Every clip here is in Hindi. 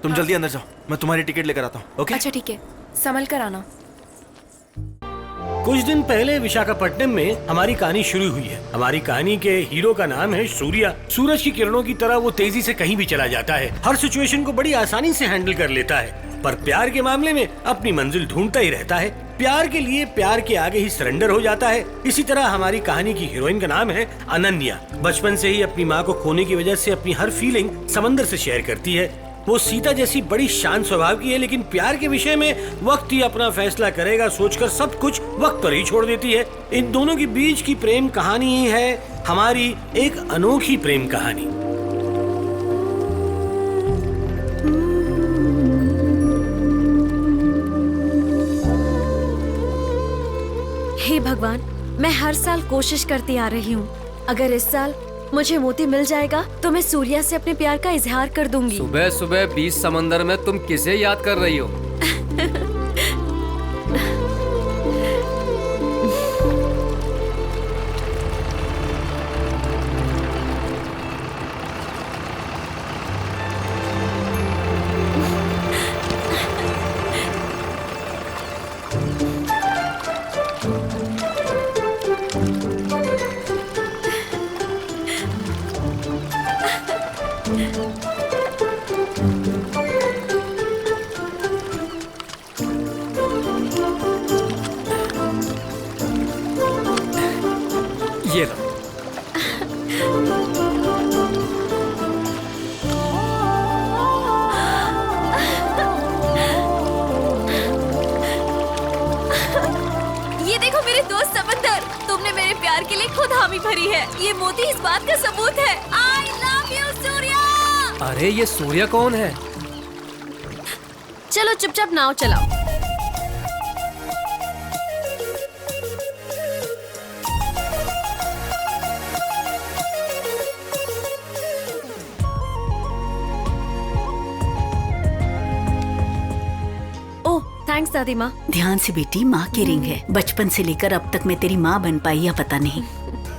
तुम जल्दी अंदर जाओ, मैं तुम्हारी टिकट लेकर आता हूँ। ओके? अच्छा ठीक है, संभल कर आना। कुछ दिन पहले विशाखापट्टनम में हमारी कहानी शुरू हुई है। हमारी कहानी के हीरो का नाम है सूर्या। सूरज की किरणों की तरह वो तेजी से कहीं भी चला जाता है, हर सिचुएशन को बड़ी आसानी से हैंडल कर लेता है, पर प्यार के मामले में अपनी मंजिल ढूंढता ही रहता है। प्यार के लिए प्यार के आगे ही सरेंडर हो जाता है। इसी तरह हमारी कहानी की हीरोइन का नाम है अनन्या। बचपन से ही अपनी माँ को खोने की वजह से अपनी हर फीलिंग समंदर से शेयर करती है। वो सीता जैसी बड़ी शांत स्वभाव की है, लेकिन प्यार के विषय में वक्त ही अपना फैसला करेगा सोचकर सब कुछ वक्त पर ही छोड़ देती है। इन दोनों के बीच की प्रेम कहानी ही है हमारी एक अनोखी प्रेम कहानी। हे भगवान, मैं हर साल कोशिश करती आ रही हूँ। अगर इस साल मुझे मोती मिल जाएगा तो मैं सूर्या से अपने प्यार का इजहार कर दूंगी। सुबह सुबह 20 समंदर में तुम किसे याद कर रही हो? ये लो। ये देखो मेरे दोस्त समंदर, तुमने मेरे प्यार के लिए खुद हामी भरी है। ये मोती इस बात का सबूत है। आई लव यू सूर्या। अरे ये सूर्या कौन है? चलो चुपचाप नाव चलाओ। थैंक्स दादी माँ। ध्यान से बेटी, माँ की रिंग है। बचपन से लेकर अब तक मैं तेरी माँ बन पाई या पता नहीं,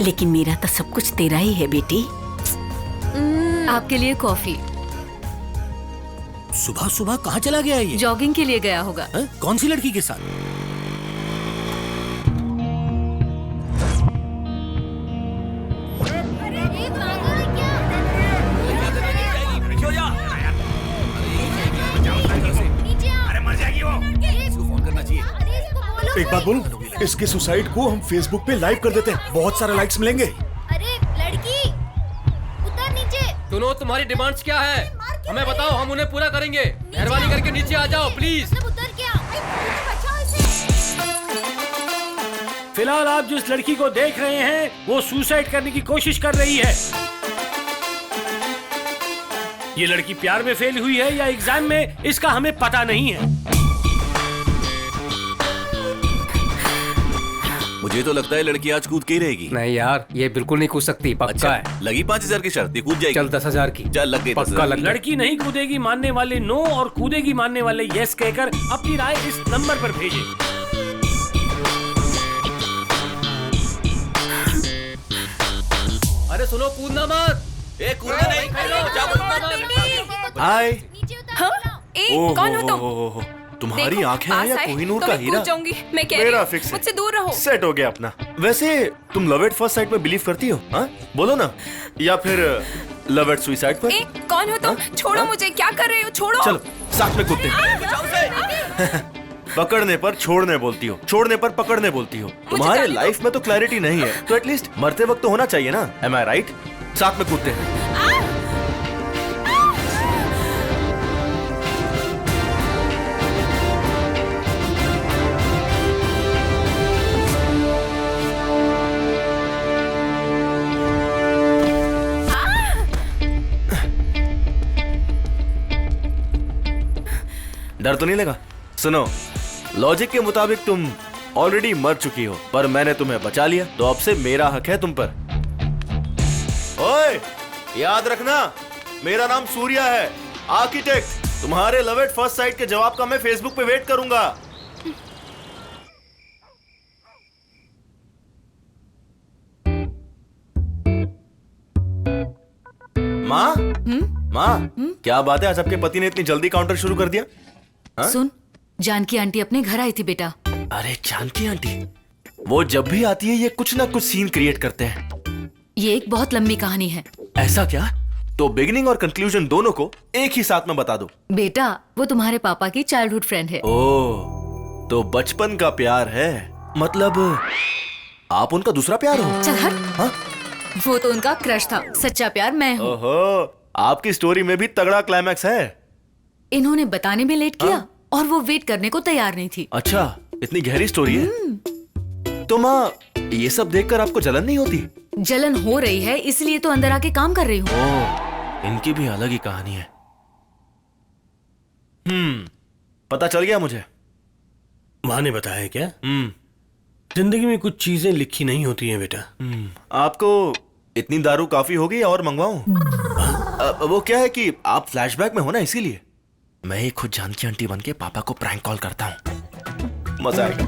लेकिन मेरा तो सब कुछ तेरा ही है बेटी। आपके लिए कॉफी। सुबह सुबह कहाँ चला गया ये? जॉगिंग के लिए गया होगा। कौन सी लड़की के साथ? एक बात बोलूं, इसके सुसाइड को हम फेसबुक पे लाइव कर देते हैं, बहुत सारे लाइक्स मिलेंगे। अरे लड़की, उतर नीचे। सुनो, तुम्हारी डिमांड्स क्या है? हमें बताओ, हम उन्हें पूरा करेंगे। मेहरबानी करके नीचे आ जाओ प्लीज। उतर क्या? बचाओ इसे। फिलहाल आप जिस लड़की को देख रहे हैं वो सुसाइड करने की कोशिश कर रही है। ये लड़की प्यार में फेल हुई है या एग्जाम में, इसका हमें पता नहीं है। मुझे तो लगता है लड़की आज कूद के ही रहेगी। नहीं यार, ये बिल्कुल नहीं कूद सकती, पक्का अच्छा, है। लगी 5000 की शर्त, ये कूद जाएगी। चल 10,000 की। चल लग गई पक्का 10,000। लग गई। लड़की नहीं कूदेगी मानने वाले नो और कूदेगी मानने वाले यस कहकर अपनी राय इस नंबर पर भेजें। अरे सुनो, कूदना मत। कूदना नहीं। हाय। हाँ? कौन हो तुम? तुम्हारी देखो, आंखें हैं या पास आए कोहिनूर तो का मैं हीरा? कूद जाऊंगी। मैं कह रही मेरा हूँ, फिक्स है। मुझसे दूर रहो। सेट हो गया अपना। वैसे तुम लव एट फर्स्ट साइट में बिलीव करती हो? हाँ बोलो ना, या फिर लव एट सुसाइड पर? कौन हो तुम? छोड़ो मुझे, क्या कर रहे हो? छोड़ो। चलो साथ में कूदते हैं। पकड़ने पर छोड़ने बोलती हो, छोड़ने पर पकड़ने बोलती हो। तुम्हारे जाने दो। लाइफ में तो क्लैरिटी नहीं है, तो एटलीस्ट मरते वक्त तो होना चाहिए ना। एम आई राइट? साथ में कूदते हैं। डर तो नहीं लगा? सुनो, लॉजिक के मुताबिक तुम ऑलरेडी मर चुकी हो, पर मैंने तुम्हें बचा लिया, तो अब से मेरा हक है तुम पर। ओए, याद रखना, मेरा नाम सूर्या है, आर्किटेक्ट। तुम्हारे लव एट फर्स्ट साइट के जवाब का मैं फेसबुक पे वेट करूंगा। माँ? माँ, क्या बात है, आज आपके पति ने इतनी जल्दी काउंटर शुरू कर दिया? सुन, जानकी आंटी अपने घर आई थी बेटा। अरे जानकी आंटी, वो जब भी आती है ये कुछ ना कुछ सीन क्रिएट करते हैं। ये एक बहुत लंबी कहानी है ऐसा क्या? तो बिगिनिंग और कंक्लूजन दोनों को एक ही साथ में बता दो। बेटा। वो तुम्हारे पापा की चाइल्डहुड फ्रेंड है। ओह, तो बचपन का प्यार है, मतलब आप उनका दूसरा प्यार हो? चल हट। हाँ? वो तो उनका क्रश था, सच्चा प्यार मैं हूँ। ओहो, आपकी स्टोरी में भी तगड़ा क्लाइमैक्स है। इन्होंने बताने में लेट किया और वो वेट करने को तैयार नहीं थी। अच्छा, इतनी गहरी स्टोरी है। तो माँ, ये सब देखकर आपको जलन नहीं होती? जलन हो रही है, इसलिए तो अंदर आके काम कर रही हूँ। ओह, इनकी भी अलग ही कहानी है। पता चल गया मुझे। माँ ने बताया क्या? जिंदगी में कुछ चीजें लिखी नहीं होती हैं बेटा। आपको इतनी दारू काफी होगी और मंगवाऊं? वो क्या है कि आप फ्लैशबैक में हो ना, इसीलिए मैं ही खुद जानकी आंटी बन के पापा को प्रैंक कॉल करता हूं। मजा आएगा।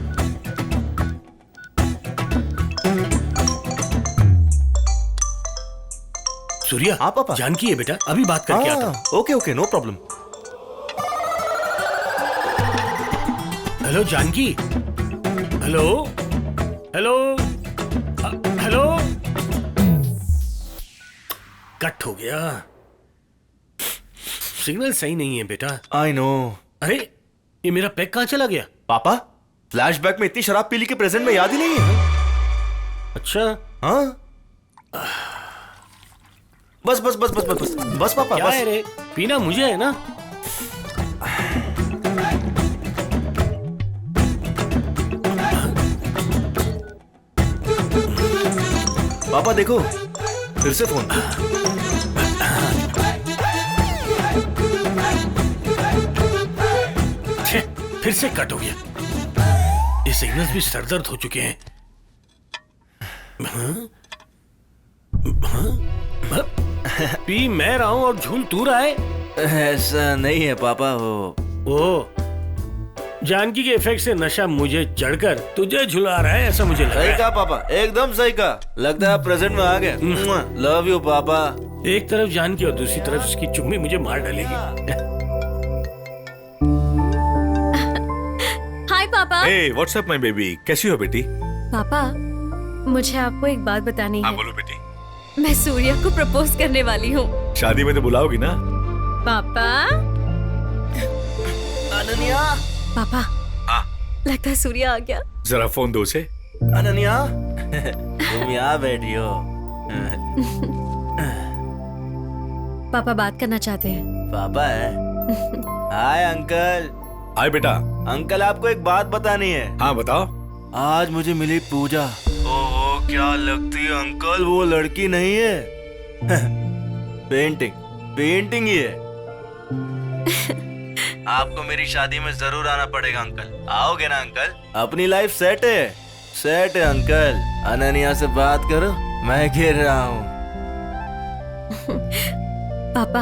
सूर्या, हाँ पापा। जानकी है बेटा, अभी बात करके आता हूँ। Okay okay, no problem. Hello Janaki. Hello hello hello. Cut हो गया। सिग्नल सही नहीं है बेटा। I know. अरे, ये मेरा पैक कहाँ चला गया? पापा, फ्लैशबैक में इतनी शराब पी ली के प्रेजेंट में याद ही नहीं है। अच्छा, हाँ, बस बस बस बस बस बस बस पापा, क्या बस। है रे? पीना मुझे है ना। पापा देखो, फिर से फोन। छे, फिर से कट हो गया। ये सिग्नल्स भी सरदर्द हो चुके हैं। पी मैं रहा हूं और झूल तू रहा है। ऐसा नहीं है पापा, ओ, जानकी के इफेक्ट से नशा मुझे चढ़कर तुझे झुला रहा है, ऐसा मुझे लग रहा सही है। कहा पापा, एकदम सही कहा। लगता है आप प्रेजेंट में आ गए। लव यू पापा। एक तरफ जानकी और दूसरी तरफ इसकी चुम्मी मुझे मार डालेगी। हाय पापा। Hey what's up my baby, कैसी हो बेटी? पापा, मुझे आपको एक बात बतानी हाँ है। बोलो बेटी। मैं सूर्या को प्रपोज करने वाली हूँ। शादी में तो बुलाओगी ना? पापा। अनन्या। पापा, हाँ लगता है सूर्या आ गया। जरा फोन दो उसे। अनन्या, तुम यहाँ बैठी हो। पापा बात करना चाहते हैं। पापा है। Hi uncle. हाय बेटा। अंकल, आपको एक बात बतानी है। हाँ बताओ। आज मुझे मिली पूजा। ओहो, क्या लगती है अंकल, वो लड़की नहीं है। पेंटिंग पेंटिंग ही है। आपको मेरी शादी में जरूर आना पड़ेगा अंकल। आओगे ना अंकल? अपनी लाइफ सेट है अंकल। अनन्या से बात करो, मैं गिर रहा हूँ। पापा,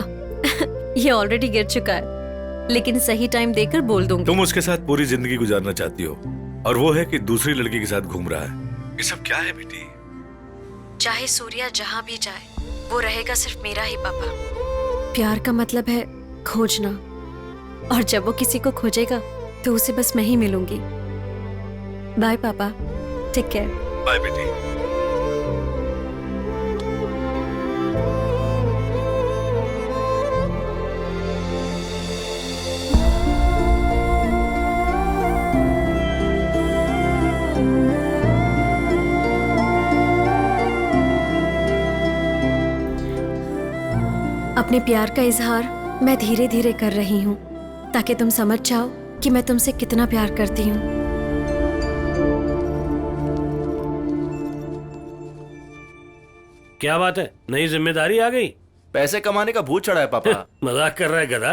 ये ऑलरेडी गिर चुका है, लेकिन सही टाइम देकर बोल दूंगी। तुम उसके साथ पूरी जिंदगी गुजारना चाहती हो और वो है कि दूसरी लड़की के साथ घूम रहा है। ये सब क्या है बेटी? चाहे सूर्या जहाँ भी जाए, वो रहेगा सिर्फ मेरा ही पापा। प्यार का मतलब है खोजना, और जब वो किसी को खोजेगा तो उसे बस मैं ही मिलूंगी। बाय पापा, टेक केयर। बाय बेटी। अपने प्यार का इजहार मैं धीरे धीरे कर रही हूँ, ताकि तुम समझ जाओ कि मैं तुमसे कितना प्यार करती हूँ। क्या बात है, नई जिम्मेदारी आ गई? पैसे कमाने का भूत चढ़ा है पापा। मजाक कर रहा है गधा।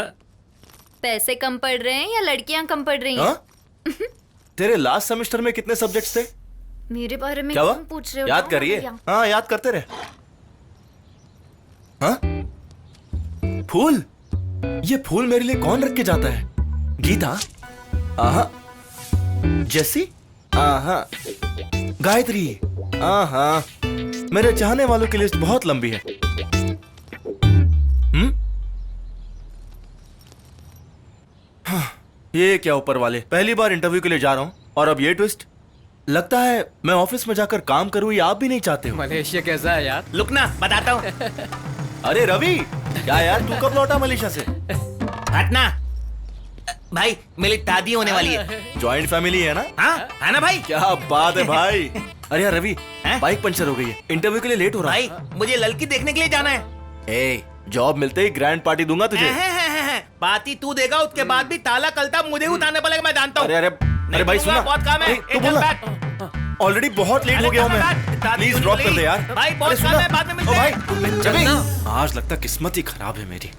पैसे कम पड़ रहे हैं या लड़कियां कम पड़ रही हैं? हाँ? तेरे लास्ट सेमेस्टर में कितने सब्जेक्ट्स थे? मेरे बारे में क्या हुआ? क्यों पूछ रहे हो? याद जाओ करिए। भैया। हाँ, याद करते रहे। हाँ? फूल? ये फूल मेरे लिए कौन रख के जाता है? गीता? आहा। जेसी? आहा। गायत्री? आहा। मेरे चाहने वालों की लिस्ट बहुत लंबी है। ये क्या ऊपर वाले, पहली बार इंटरव्यू के लिए जा रहा हूँ और अब ये ट्विस्ट। लगता है मैं ऑफिस में जाकर काम करूँ, ये आप भी नहीं चाहते हो। मलेशिया कैसा है यार? लुक ना, बताता हूँ। अरे रवि, क्या यार, तू कब लौटा मलेशिया से? हटना भाई, मेरी दादी होने वाली है। जॉइंट फैमिली है ना? हाँ है ना भाई? क्या बात है भाई। अरे यार रवि, बाइक पंचर हो गई है, इंटरव्यू के लिए लेट हो रहा है। भाई मुझे लड़की देखने के लिए जाना है। ए, जॉब मिलते ही ग्रैंड पार्टी दूंगा तुझे। पार्टी तू देगा, उसके बाद भी ताला कलता मुझे उतारना पड़ेगा, मैं जानता हूँ। अरे भाई सुना, बहुत काम है। तू बोलना। ऑलरेडी बहुत लेट हो गया हूँ मैं, प्लीज ड्रॉप कर दे यार। भाई बहुत काम है, बाद में मिलते हैं। चल, आज लगता किस्मत ही खराब है मेरी।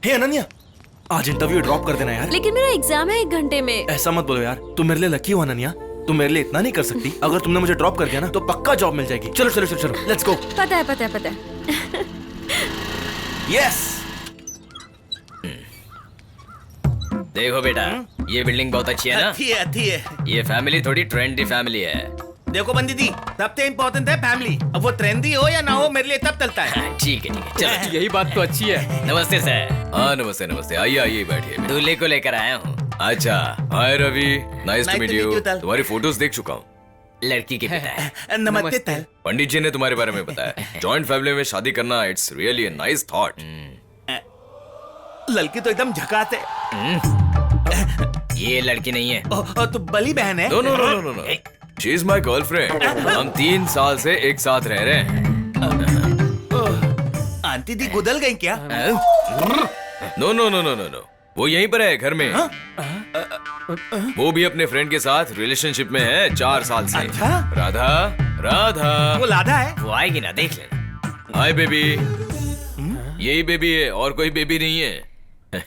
हे अनन्या, आज इंटरव्यू ड्रॉप कर देना यार। लेकिन मेरा एग्जाम है 1 घंटे में। ऐसा मत बोलो यार, तुम मेरे लिए लकी हो अनन्या। तुम मेरे लिए इतना नहीं कर सकती। अगर तुमने मुझे ड्रॉप कर दिया ना तो पक्का जॉब मिल जाएगी। चलो चलो चलो चलो, लेट्स गो। पता है। यस। देखो बेटा, ये बिल्डिंग बहुत अच्छी है ना? अच्छी है। ये फैमिली थोड़ी ट्रेंडी फैमिली है। देखो बंदी जी, सबसे इम्पोर्टेंट है फैमिली। अब वो ट्रेंडी हो या ना हो, मेरे लिए तब चलता है। ठीक है चलो, यही बात तो अच्छी है। नमस्ते सर। हाँ नमस्ते नमस्ते, आइए बैठिए। दूल्हे को लेकर आया हूँ। अच्छा, hi Ravi, nice to meet you. तुम्हारी फोटोज देख चुका हूँ। लड़की के पिता है। नमस्ते तल। पंडित जी ने तुम्हारे बारे में बताया। जॉइंट फैमिली में शादी करना, it's really a nice thought. लड़की तो एकदम झकास है। ये लड़की नहीं है। तो बली बहन है। No, she is my girlfriend. हम 3 साल से एक साथ रह रहे हैं। आंटी दी गुदल गई क्या? नो, वो यहीं पर है, घर में। वो भी अपने फ्रेंड के साथ रिलेशनशिप में है 4 साल से। अच्छा? राधा वो लाधा है। वो आएगी ना, देख लेना। Hi baby. यही बेबी है, और कोई बेबी नहीं है।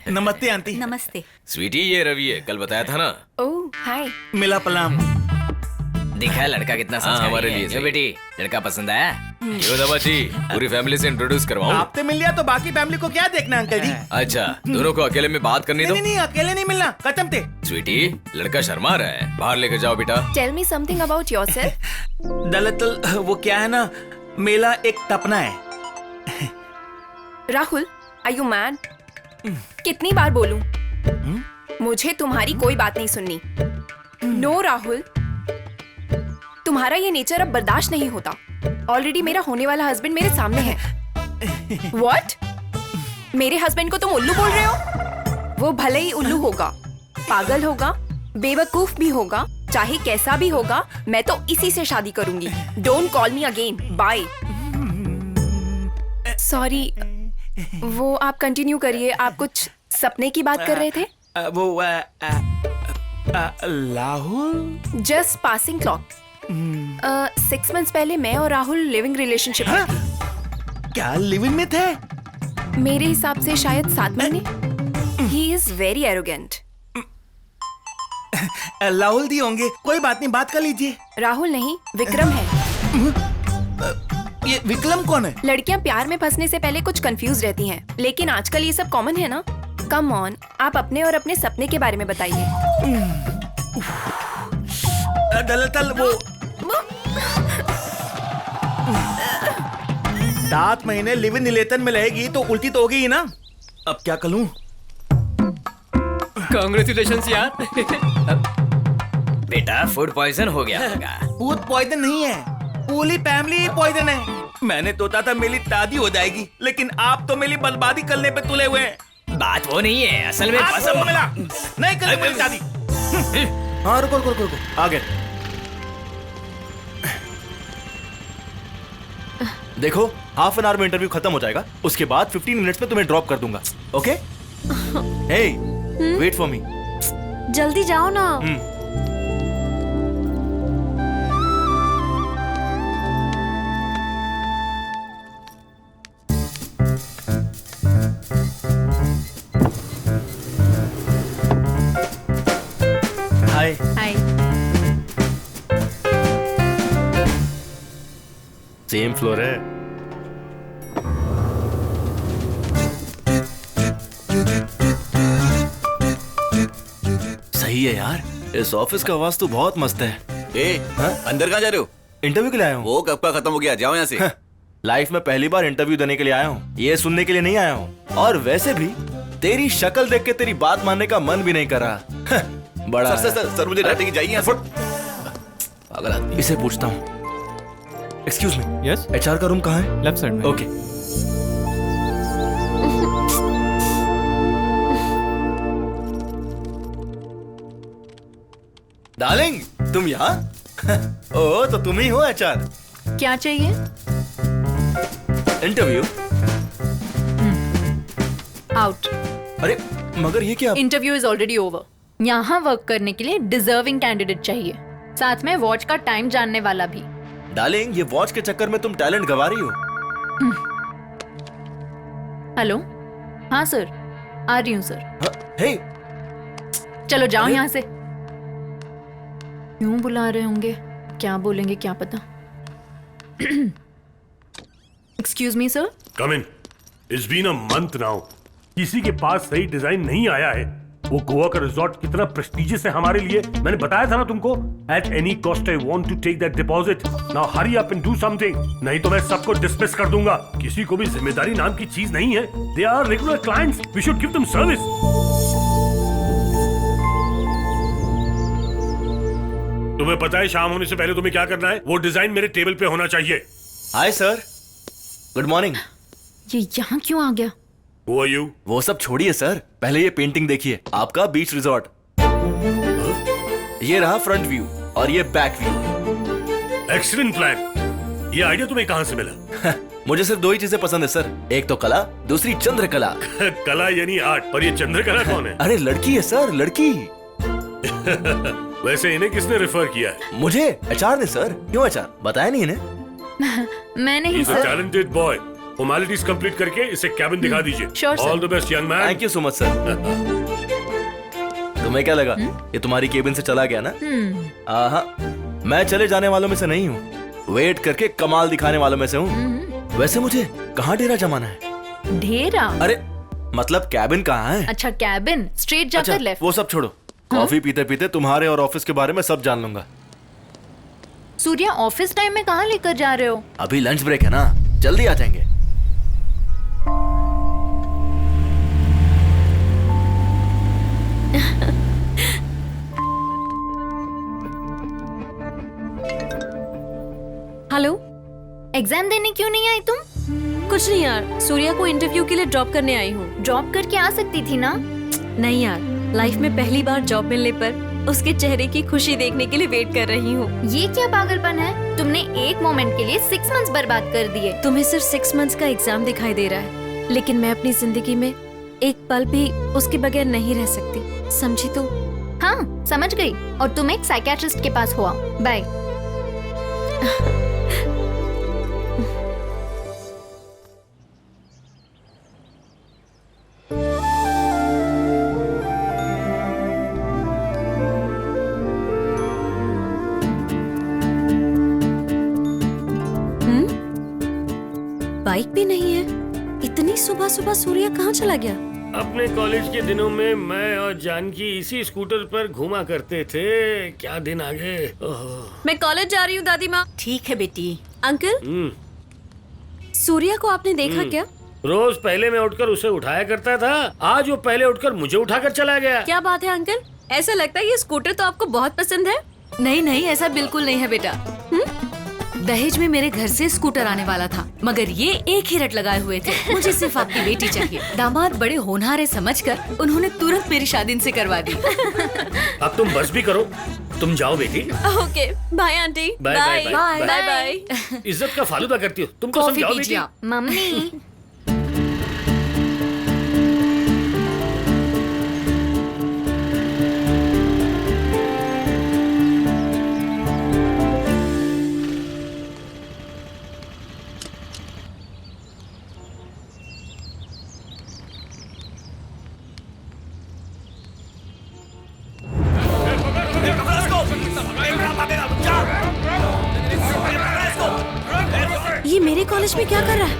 नमस्ते आंटी। नमस्ते। स्वीटी, ये रवि है, कल बताया था ना। ओह हाय। मिला पलाम। दिखा लड़का कितना संस्कारी हमारे लिए। क्यों बेटी, लड़का पसंद आया? क्यों दमाजी, पूरी फैमिली से इंट्रोड्यूस करवाऊं? आपसे मिल लिया तो बाकी फैमिली को क्या देखना अंकल जी? अच्छा, दोनों को अकेले में बात करनी दो। नहीं, अकेले नहीं मिलना, खत्म थे। स्वीटी, लड़का शर्मा रहा है, बाहर लेकर जाओ बेटा। Tell me something about yourself. दरअसल वो क्या है ना, मेरा एक सपना है। Rahul, are you mad? कितनी बार बोलूं? मुझे तुम्हारी कोई बात नहीं सुननी। नो राहुल, तुम्हारा ये नेचर अब बर्दाश्त नहीं होता। ऑलरेडी मेरा होने वाला हस्बैंड मेरे सामने है। What? मेरे हस्बैंड को तुम उल्लू बोल रहे हो? वो भले ही उल्लू होगा, पागल होगा, बेवकूफ भी होगा, चाहे कैसा भी होगा, मैं तो इसी से शादी करूंगी। Don't call me again, bye. Sorry, वो आप कंटिन्यू करिए। आप कुछ सपने की बात कर रहे थे? वो Rahul just passing talk. 6 months पहले मैं और राहुल लिविंग रिलेशनशिप में थे। क्या लिविंग में थे? मेरे हिसाब से शायद 7 महीने। He is very arrogant. Rahul दी होंगे, कोई बात नहीं, बात कर लीजिए। राहुल नहीं, विक्रम है। ये विक्रम कौन है? लड़कियां प्यार में फंसने से पहले कुछ कंफ्यूज रहती हैं, लेकिन आजकल ये सब कॉमन है ना। कम ऑन, आप अपने और अपने सपने के बारे में बताइए। दरअसल वो 7 महीने लिव इन रिलेशन में रहेगी तो उल्टी तो होगी ही ना। अब क्या करूं? कांग्रेचुलेशंस यार। बेटा, फूड पॉइजन हो गया होगा। फूड पॉइजन नहीं है, पूरी फैमिली पॉइजन है। मैंने सोचा था मेरी दादी हो जाएगी, लेकिन आप तो मेरी बर्बादी करने पे तुले हुए हैं। बात वो नहीं है, असल में आपको मिला नहीं कर मेरी दादी। हाँ रुको, आ गए। देखो, हाफ एन आवर में इंटरव्यू खत्म हो जाएगा, उसके बाद 15 मिनट्स में तुम्हें ड्रॉप कर दूंगा। Okay? Hey, wait for me. जल्दी जाओ ना। हाय। हाय। सेम फ्लोर है। सही है यार, इस ऑफिस का वास्तु बहुत मस्त है। अंदर कहाँ जा रहे हो? इंटरव्यू के लिए आया हूँ। वो कब का खत्म हो गया, जाओ यहाँ से। लाइफ में पहली बार इंटरव्यू देने के लिए आया हूँ, ये सुनने के लिए नहीं आया हूँ। और वैसे भी तेरी शक्ल देख के तेरी बात मानने का मन भी नहीं करा। बड़ा सर सर सर मुझे डांटेगी, जाइए यहाँ से। पागल आदमी। इसे पूछता हूँ, एक्सक्यूज मी, यस, एचआर का रूम कहाँ है? लेफ्ट साइड में। ओके। डार्लिंग, तुम यहाँ? ओ, तो तुम ही हो एचआर? क्या चाहिए? इंटरव्यू? आउट। अरे मगर ये क्या? Interview is already over. यहाँ वर्क करने के लिए डिजर्विंग कैंडिडेट चाहिए, साथ में वॉच का टाइम जानने वाला भी। डार्लिंग, ये वॉच के चक्कर में तुम टैलेंट गवा रही हो। हेलो, हाँ सर, आ रही हूँ सर। हे, चलो जाओ यहाँ से। क्यों बुला रहे होंगे, क्या बोलेंगे क्या पता। Excuse me sir. Come in. It's been a month now. किसी के पास सही डिजाइन नहीं आया है। वो गोवा का रिजॉर्ट कितना प्रेस्टिजियस है हमारे लिए, मैंने बताया था ना तुमको। At any cost I want to take that deposit. Now hurry up and do something, नहीं तो मैं सबको डिसमिस कर दूंगा। किसी को भी जिम्मेदारी नाम की चीज नहीं है। They are regular clients, we should give them service. तुम्हें पता है शाम होने से पहले तुम्हें क्या करना है? वो डिजाइन मेरे टेबल पे होना चाहिए। Hi sir, good morning. ये यहाँ क्यों आ गया? Who are you? वो सब छोड़िए सर, पहले ये पेंटिंग देखिए, आपका बीच रिजॉर्ट। ये रहा फ्रंट व्यू और ये बैक व्यू। Excellent plan. ये आइडिया तुम्हें कहाँ से मिला? मुझे सिर्फ दो ही चीजें पसंद है सर, एक तो कला, दूसरी चंद्रकला। कला यानी आर्ट, पर ये चंद्रकला कौन है? अरे लड़की है सर, लड़की। वैसे इन्हें किसने रेफर किया है? मुझे, एचआर ने सर। क्यों एचआर, बताया नहीं इन्हें? मैं नहीं He's a sir. talented boy. Formalities complete करके इसे कैबिन दिखा दीजिए। Sure, sir. All the best young man. Thank you so much sir. तुम्हें क्या लगा ये तुम्हारी केबिन से चला गया ना? आहा, मैं चले जाने वालों में से नहीं हूँ, वेट करके कमाल दिखाने वालों में से हूँ। वैसे मुझे कहाँ डेरा जमाना है? ढेरा? अरे मतलब कैबिन कहाँ है? अच्छा कैबिन, स्ट्रेट जाकर अच्छा, लेफ्ट। वो सब छोड़ो, कॉफी पीते पीते तुम्हारे और ऑफिस के बारे में सब जान लूंगा। सूर्या, ऑफिस टाइम में कहाँ लेकर जा रहे हो? अभी लंच ब्रेक है ना, जल्दी आ जाएंगे। हेलो, एग्जाम देने क्यों नहीं आई तुम? कुछ नहीं यार, सूर्या को इंटरव्यू के लिए ड्रॉप करने आई हूँ। ड्रॉप करके आ सकती थी ना? नहीं यार, लाइफ में पहली बार जॉब मिलने पर उसके चेहरे की खुशी देखने के लिए वेट कर रही हूँ। ये क्या पागलपन है? तुमने एक मोमेंट के लिए 6 मंथ्स बर्बाद कर दिए। तुम्हें सिर्फ 6 मंथ्स का एग्जाम दिखाई दे रहा है, लेकिन मैं अपनी जिंदगी में एक पल भी उसके बगैर नहीं रह सकती, समझी तो? हाँ समझ गई, और तुम एक साइकियाट्रिस्ट के पास हुआ। बाय। बाइक भी नहीं है, इतनी सुबह सुबह सूर्या कहाँ चला गया? अपने कॉलेज के दिनों में मैं और जानकी इसी स्कूटर पर घूमा करते थे। क्या दिन आ गए। मैं कॉलेज जा रही हूँ दादी माँ। ठीक है बेटी। अंकल, सूर्या को आपने देखा क्या? रोज पहले मैं उठकर उसे उठाया करता था, आज वो पहले उठकर मुझे उठाकर चला गया। क्या बात है अंकल, ऐसा लगता है ये स्कूटर तो आपको बहुत पसंद है। नहीं नहीं, ऐसा बिल्कुल नहीं है बेटा। दहेज में मेरे घर से स्कूटर आने वाला था, मगर ये एक ही रट लगाए हुए थे, मुझे सिर्फ आपकी बेटी चाहिए। दामाद बड़े होनहार है समझकर उन्होंने तुरंत मेरी शादी इनसे करवा दी। अब तुम बस भी करो, तुम जाओ बेटी। Okay bye aunty. Bye bye bye bye. Bye. इज्जत का फालूदा करती हो, तुमको कॉफी समझाओ पीजिए बेटी। आप। मम्मी। ये मेरे कॉलेज में क्या कर रहा है?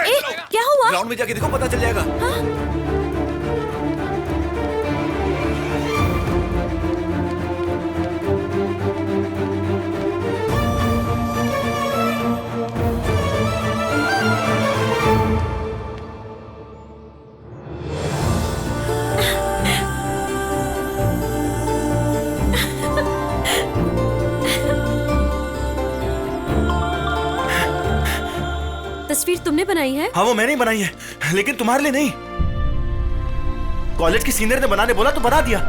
ए, क्या हुआ? ग्राउंड में जाके देखो, पता चल जाएगा। तुमने बनाई है? हाँ वो मैंने ही बनाई है, लेकिन तुम्हारे लिए नहीं। कॉलेज के सीनियर ने बनाने बोला तो बना दिया।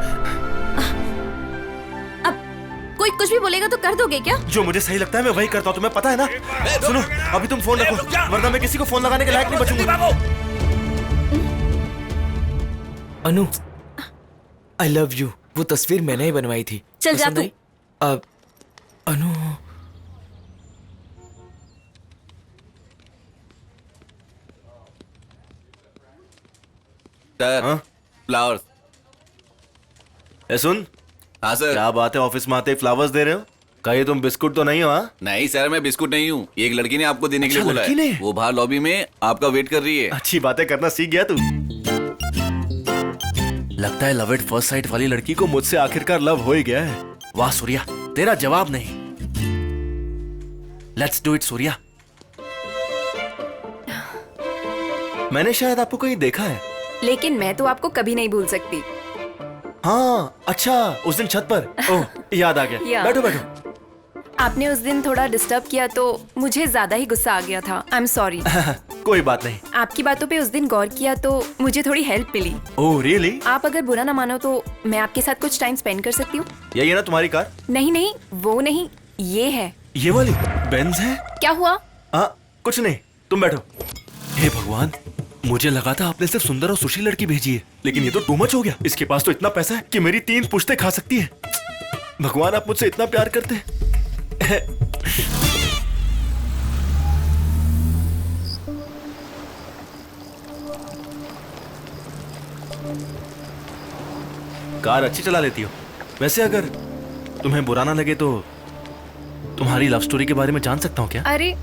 कोई कुछ भी बोलेगा तो कर दोगे क्या? जो मुझे सही लगता है मैं वही करता हूँ, तुम्हें पता है ना। सुनो अभी तुम फोन रखो, वरना मैं किसी को फोन लगाने के लायक नहीं बचूंगा। अनु, आई लव यू। वो तस्वीर मैंने ही बनवाई थी। चल जा तू। अब अनु, हाँ? फ्लावर्स। ए सुन, हाँ सर। क्या बात है, ऑफिस में आते ही फ्लावर्स दे रहे हो? कहीं तुम बिस्कुट तो नहीं हो? हाँ नहीं सर, मैं बिस्कुट नहीं हूँ। एक लड़की ने आपको देने के लिए अच्छा, बोला लड़की ने? है। वो बाहर लॉबी में आपका वेट कर रही है। अच्छी बातें करना सीख गया तू। लगता है लव एट फर्स्ट साइट वाली लड़की को मुझसे आखिरकार लव हो ही गया है। वाह सूर्या, तेरा जवाब नहीं। Let's do it Surya. मैंने शायद आपको कहीं देखा है। लेकिन मैं तो आपको कभी नहीं भूल सकती। हाँ अच्छा, उस दिन छत पर। ओह याद आ गया। या। बैठो बैठो। आपने उस दिन थोड़ा डिस्टर्ब किया तो मुझे ज्यादा ही गुस्सा आ गया था। I am sorry. कोई बात नहीं। आपकी बातों पे उस दिन गौर किया तो मुझे थोड़ी हेल्प मिली। Oh really? आप अगर बुरा ना मानो तो मैं आपके साथ कुछ टाइम स्पेंड कर सकती हूँ? यही है ना तुम्हारी कार? नहीं नहीं, वो नहीं, ये है। ये वाली बेंज है? क्या हुआ? कुछ नहीं, तुम बैठो। हे भगवान, मुझे लगा था आपने सिर्फ सुंदर और सुशील लड़की भेजी है, लेकिन ये तो टू मच हो गया। इसके पास तो इतना पैसा है कि मेरी 3 पुश्तें खा सकती है। भगवान आप मुझसे इतना प्यार करते हैं। कार अच्छी चला लेती हो। वैसे अगर तुम्हें बुरा ना लगे तो तुम्हारी लव स्टोरी के बारे में जान सकता हूँ क्या? अरे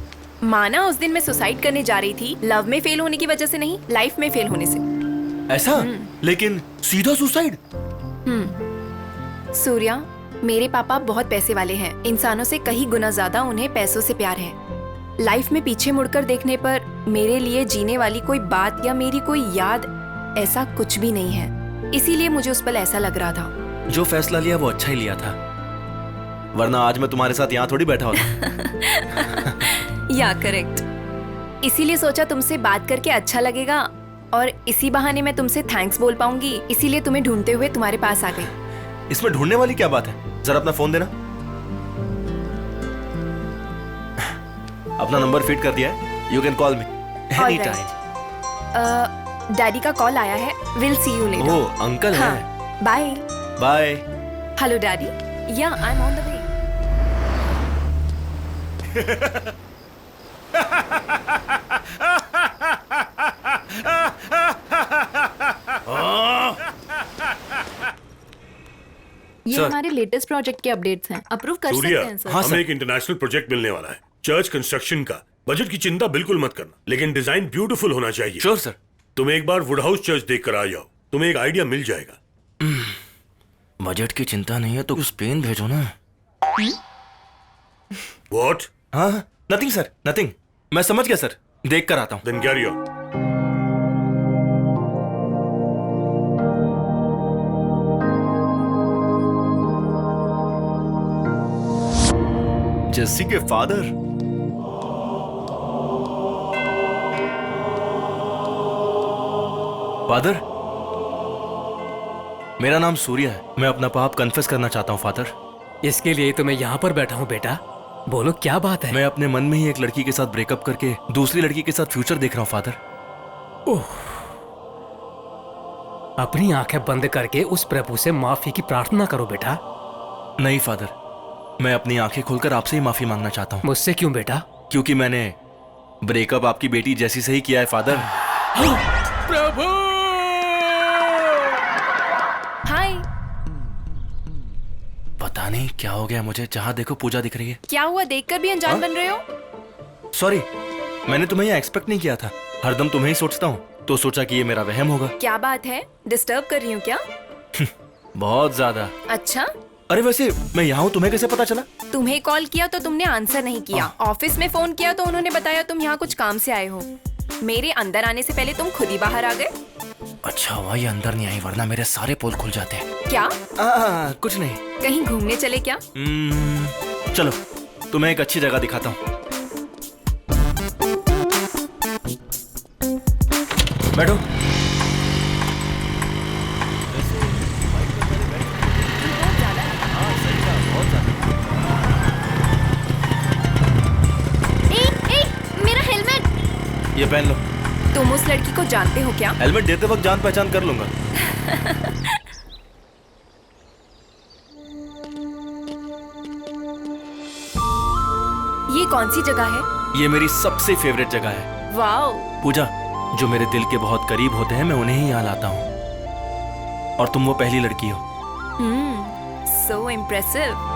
माना उस दिन मैं सुसाइड करने जा रही थी, लव में फेल होने की वजह से नहीं, लाइफ में फेल होने से। ऐसा? लेकिन सीधा सुसाइड? सूर्या, मेरे पापा बहुत पैसे वाले हैं। इंसानों से कहीं गुना ज्यादा उन्हें पैसों से प्यार है। लाइफ में पीछे मुड़कर देखने पर मेरे लिए जीने वाली कोई बात या मेरी कोई याद, ऐसा कुछ भी नहीं है। इसीलिए मुझे उस पल ऐसा लग रहा था। जो फैसला लिया वो अच्छा ही लिया था, वरना आज मैं तुम्हारे साथ यहाँ थोड़ी बैठा होता। या करेक्ट। इसीलिए सोचा तुमसे बात करके अच्छा लगेगा और इसी बहाने मैं तुमसे थैंक्स बोल पाऊंगी। इसीलिए तुम्हें ढूंढते हुए तुम्हारे पास आ गई। इसमें ढूंढने वाली क्या बात है? जरा अपना फोन देना। अपना नंबर फीड कर दिया है, you can call me any time. Daddy का कॉल आया है, will see you later. Oh uncle है। Bye bye. Hello daddy, yeah I am on the way. ये हमारे लेटेस्ट प्रोजेक्ट के अपडेट्स हैं। अप्रूव कर सकते सूर्या, हैं सर। हाँ, हमें सर। एक इंटरनेशनल प्रोजेक्ट मिलने वाला है, चर्च कंस्ट्रक्शन का। बजट की चिंता बिल्कुल मत करना, लेकिन डिजाइन ब्यूटीफुल होना चाहिए। Sure sir. तुम एक बार वुड हाउस चर्च देख कर आ जाओ, तुम्हें एक आइडिया मिल जाएगा। बजट की चिंता नहीं है तो स्पेन भेजो ना। व्हाट? हाँ नथिंग सर, नथिंग। मैं समझ गया सर, देख कर आता हूँ। Then carry on. जेसी के फादर। फादर, मेरा नाम सूर्या है। मैं अपना पाप कन्फेस करना चाहता हूँ फादर। इसके लिए तो मैं यहाँ पर बैठा हूँ बेटा। बोलो क्या बात है? मैं अपने मन में ही एक लड़की के साथ ब्रेकअप करके दूसरी लड़की के साथ फ्यूचर देख रहा हूँ फादर। ओह, अपनी आंखें बंद करके उस प्रभु से माफी की प्रार्थना करो बेटा। नहीं फादर, मैं अपनी आंखें खोलकर आपसे ही माफी मांगना चाहता हूँ। मुझसे क्यों बेटा? क्योंकि मैंने ब्रेकअप आपकी बेटी जैसी से ही किया है फादर। प्रभु! हाय। पता नहीं क्या हो गया मुझे, जहाँ देखो पूजा दिख रही है। क्या हुआ, देखकर भी अनजान बन रहे हो? सॉरी, मैंने तुम्हें यहाँ एक्सपेक्ट नहीं किया था। हरदम तुम्हें ही सोचता हूँ, तो सोचा कि ये मेरा वहम होगा। क्या बात है, डिस्टर्ब कर रही हूँ क्या? बहुत ज्यादा। अच्छा, अरे वैसे मैं यहाँ हूँ, तुम्हें कैसे पता चला? तुम्हें कॉल किया तो तुमने आंसर नहीं किया। ऑफिस में फोन किया तो उन्होंने बताया तुम यहाँ कुछ काम से आए हो। मेरे अंदर आने से पहले तुम खुद ही बाहर आ गए। अच्छा हुआ ये अंदर नहीं आई, वरना मेरे सारे पोल खुल जाते। क्या? कुछ नहीं। कहीं घूमने चले क्या? चलो तुम्हें एक अच्छी जगह दिखाता हूँ। बैठो। मेरा हेलमेट। ये पहन लो। तुम उस लड़की को जानते हो क्या? हेलमेट देते वक्त जान पहचान कर लूंगा। ये कौन सी जगह है? ये मेरी सबसे फेवरेट जगह है। वाओ। पूजा, जो मेरे दिल के बहुत करीब होते हैं मैं उन्हें ही यहाँ लाता हूँ, और तुम वो पहली लड़की हो। सो इम्प्रेसिव।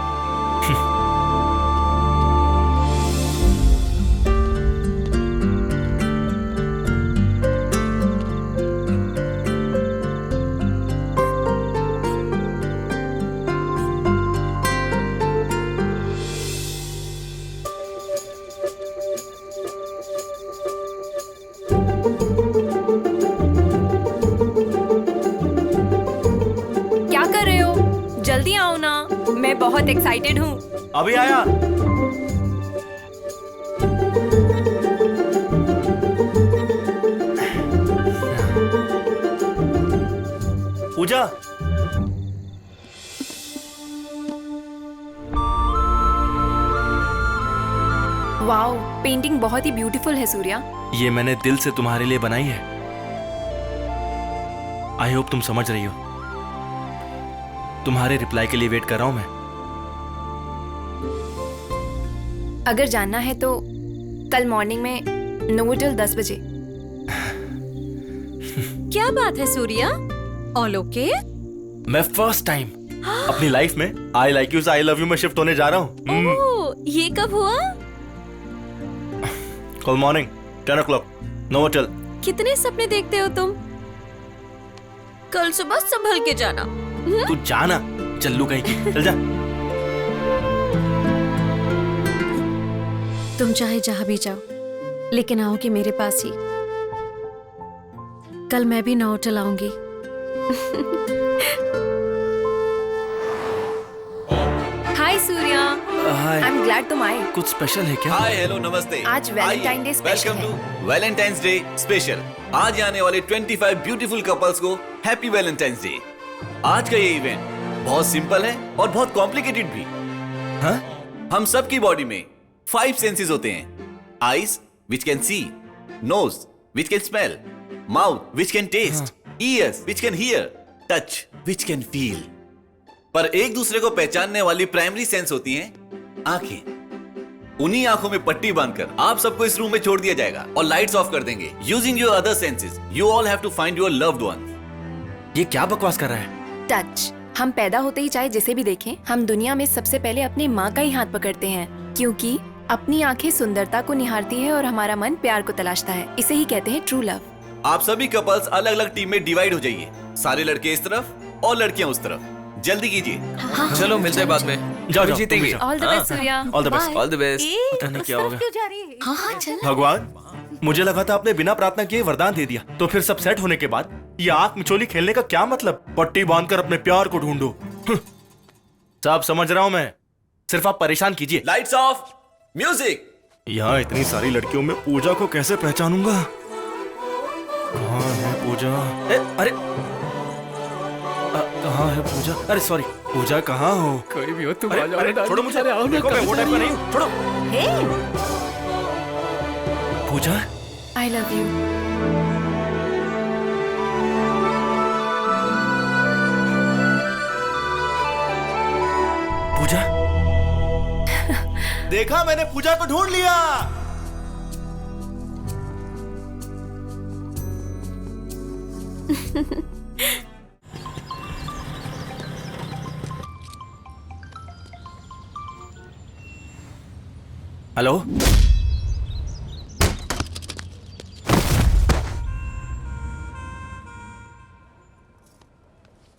क्या कर रहे हो? जल्दी आओ ना, मैं बहुत एक्साइटेड हूँ। अभी आया। पूजा, वाओ, पेंटिंग बहुत ही ब्यूटीफुल है सूर्या। ये मैंने दिल से तुम्हारे लिए बनाई है। आई होप तुम समझ रही हो। तुम्हारे रिप्लाई के लिए वेट कर रहा हूं मैं। अगर जानना है तो कल मॉर्निंग में 9 till 10 बजे। क्या बात है सूर्या? All okay? मैं फर्स्ट टाइम अपनी लाइफ में आई लाइक यू से आई लव यू में शिफ्ट होने जा रहा हूँ। ओह, ये कब हुआ? कल मॉर्निंग 10 o'clock, नोवोटेल। कितने सपने देखते हो तुम? कल सुबह संभल के जाना। तू जाना, चल्लू कहीं की, चल जा। तुम चाहे जहां भी जाओ, लेकिन आओगे मेरे पास ही। कल मैं भी नोवोटेल आऊंगी। हाय सूर्या। हाय। आई एम ग्लैड तुम आए। कुछ स्पेशल है क्या? हाय हेलो नमस्ते। आज वैलेंटाइन डे स्पेशल वेलकम है। To Valentine's day special. आज आने वाले 25 ब्यूटीफुल कपल्स को हैप्पी वैलेंटाइंस डे। आज का ये इवेंट बहुत सिंपल है और बहुत कॉम्प्लिकेटेड भी। हाँ? हम सब की बॉडी में 5 सेंसेस होते हैं। Eyes which can see, nose which can smell, mouth which can taste, ears which can hear, touch which can feel. पर एक दूसरे को पहचानने वाली प्राइमरी सेंस होती हैं आंखें। उन्हीं आंखों में पट्टी बांधकर आप सबको इस रूम में छोड़ दिया जाएगा और लाइट्स ऑफ कर देंगे। Using your other senses you all have to find your loved one. ये क्या बकवास कर रहा है? टच। हम पैदा होते ही चाहे जिसे भी देखें, हम दुनिया में सबसे पहले अपने माँ का ही हाथ पकड़ते हैं, क्योंकि अपनी आंखें सुंदरता को निहारती है और हमारा मन प्यार को तलाशता है। इसे ही कहते हैं ट्रू लव। आप सभी कपल्स अलग अलग टीम में डिवाइड हो जाइए। सारे लड़के इस तरफ और लड़कियां उस तरफ। जल्दी कीजिए। चलो मिलते हैं बाद में। जाओ, जाओ, जीतेंगे। All the best Surya. All the best. All the best. पता नहीं क्या होगा। हाँ हाँ चल। भगवान, मुझे लगा था आपने बिना प्रार्थना किए वरदान दे दिया, तो फिर सब सेट होने के बाद ये आंख मिचोली खेलने का क्या मतलब? पट्टी बांधकर अपने प्यार को ढूंढो। सब समझ रहा हूं मैं, सिर्फ आप परेशान कीजिए। Lights off, music. यहाँ इतनी सारी लड़कियों में पूजा को कैसे पहचानूंगा? कहाँ है पूजा? अरे कहाँ है पूजा? अरे सॉरी, पूजा कहाँ हो? कोई भी हो तुम अरे, आ जाओ। अरे, छोड़ो मुझे। देखो मैं वो टाइप का नहीं हूँ, छोड़ो। पूजा, आई लव यू। पूजा। देखा, मैंने पूजा को ढूंढ लिया। Hello.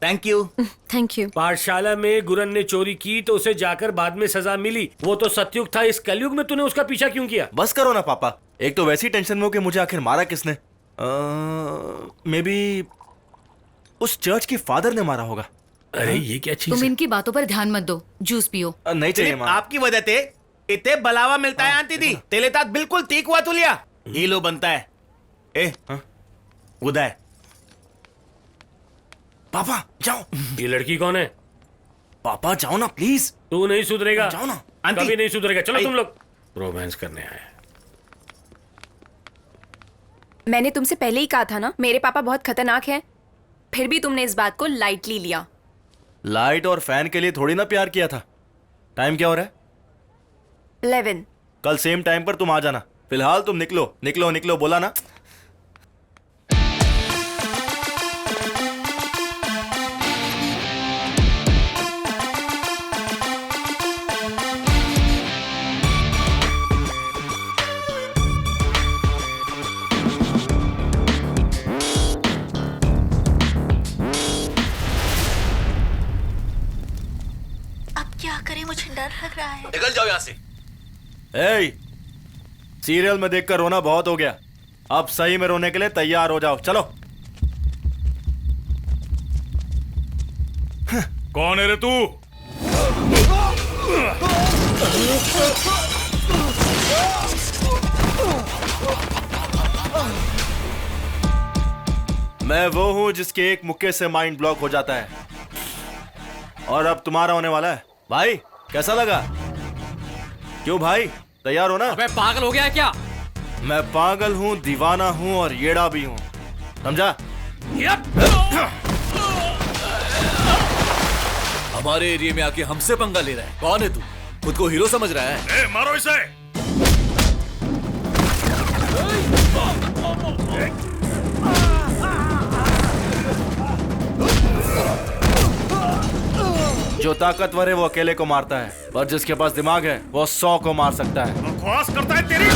Thank you. Thank you. पाठशाला में गुरन ने चोरी की तो उसे जाकर बाद में सजा मिली। वो तो सतयुग था, इस कलयुग में तूने उसका पीछा क्यों किया? बस करो ना पापा, एक तो वैसी टेंशन में हो कि मुझे आखिर मारा किसने। मे बी उस चर्च के फादर ने मारा होगा। अरे ये क्या चीज तुम है? इनकी बातों पर ध्यान मत दो, जूस पियो। नहीं चाहिए माँ। आपकी वजह से इतने बलावा मिलता है आंटी दी। तेले तात बिल्कुल तीक हुआ तुलिया हीलो बनता है। ए उदय। पापा जाओ। ये लड़की कौन है? पापा जाओ ना प्लीज। तू नहीं सुधरेगा। जाओ ना। कभी नहीं सुधरेगा। चलो तुम लोग रोमांस करने आए। मैंने तुमसे पहले ही कहा था ना, मेरे पापा बहुत खतरनाक हैं। फिर भी तुमने इस बात को लाइटली लिया। लाइट और फैन के लिए थोड़ी ना प्यार किया था। टाइम क्या हो रहा है? 11। कल सेम टाइम पर तुम आ जाना। फिलहाल तुम निकलो निकलो निकलो, बोला ना। निकल जाओ यहाँ से। सीरियल में देखकर रोना बहुत हो गया। अब सही में रोने के लिए तैयार हो जाओ। चलो। कौन है रे तू? मैं वो हूं जिसके एक मुक्के से माइंड ब्लॉक हो जाता है, और अब तुम्हारा होने वाला है। भाई कैसा लगा? क्यों भाई, तैयार हो ना? अबे पागल हो गया है क्या? मैं पागल हूँ, दीवाना हूँ और येड़ा भी हूँ, समझा? हमारे एरिया में आके हमसे पंगा ले रहा है। कौन है तू? खुद को हीरो समझ रहा है? मारो इसे। जो ताकतवर है वो अकेले को मारता है, पर जिसके पास दिमाग है वो 100 को मार सकता है। बकवास करता है तेरी।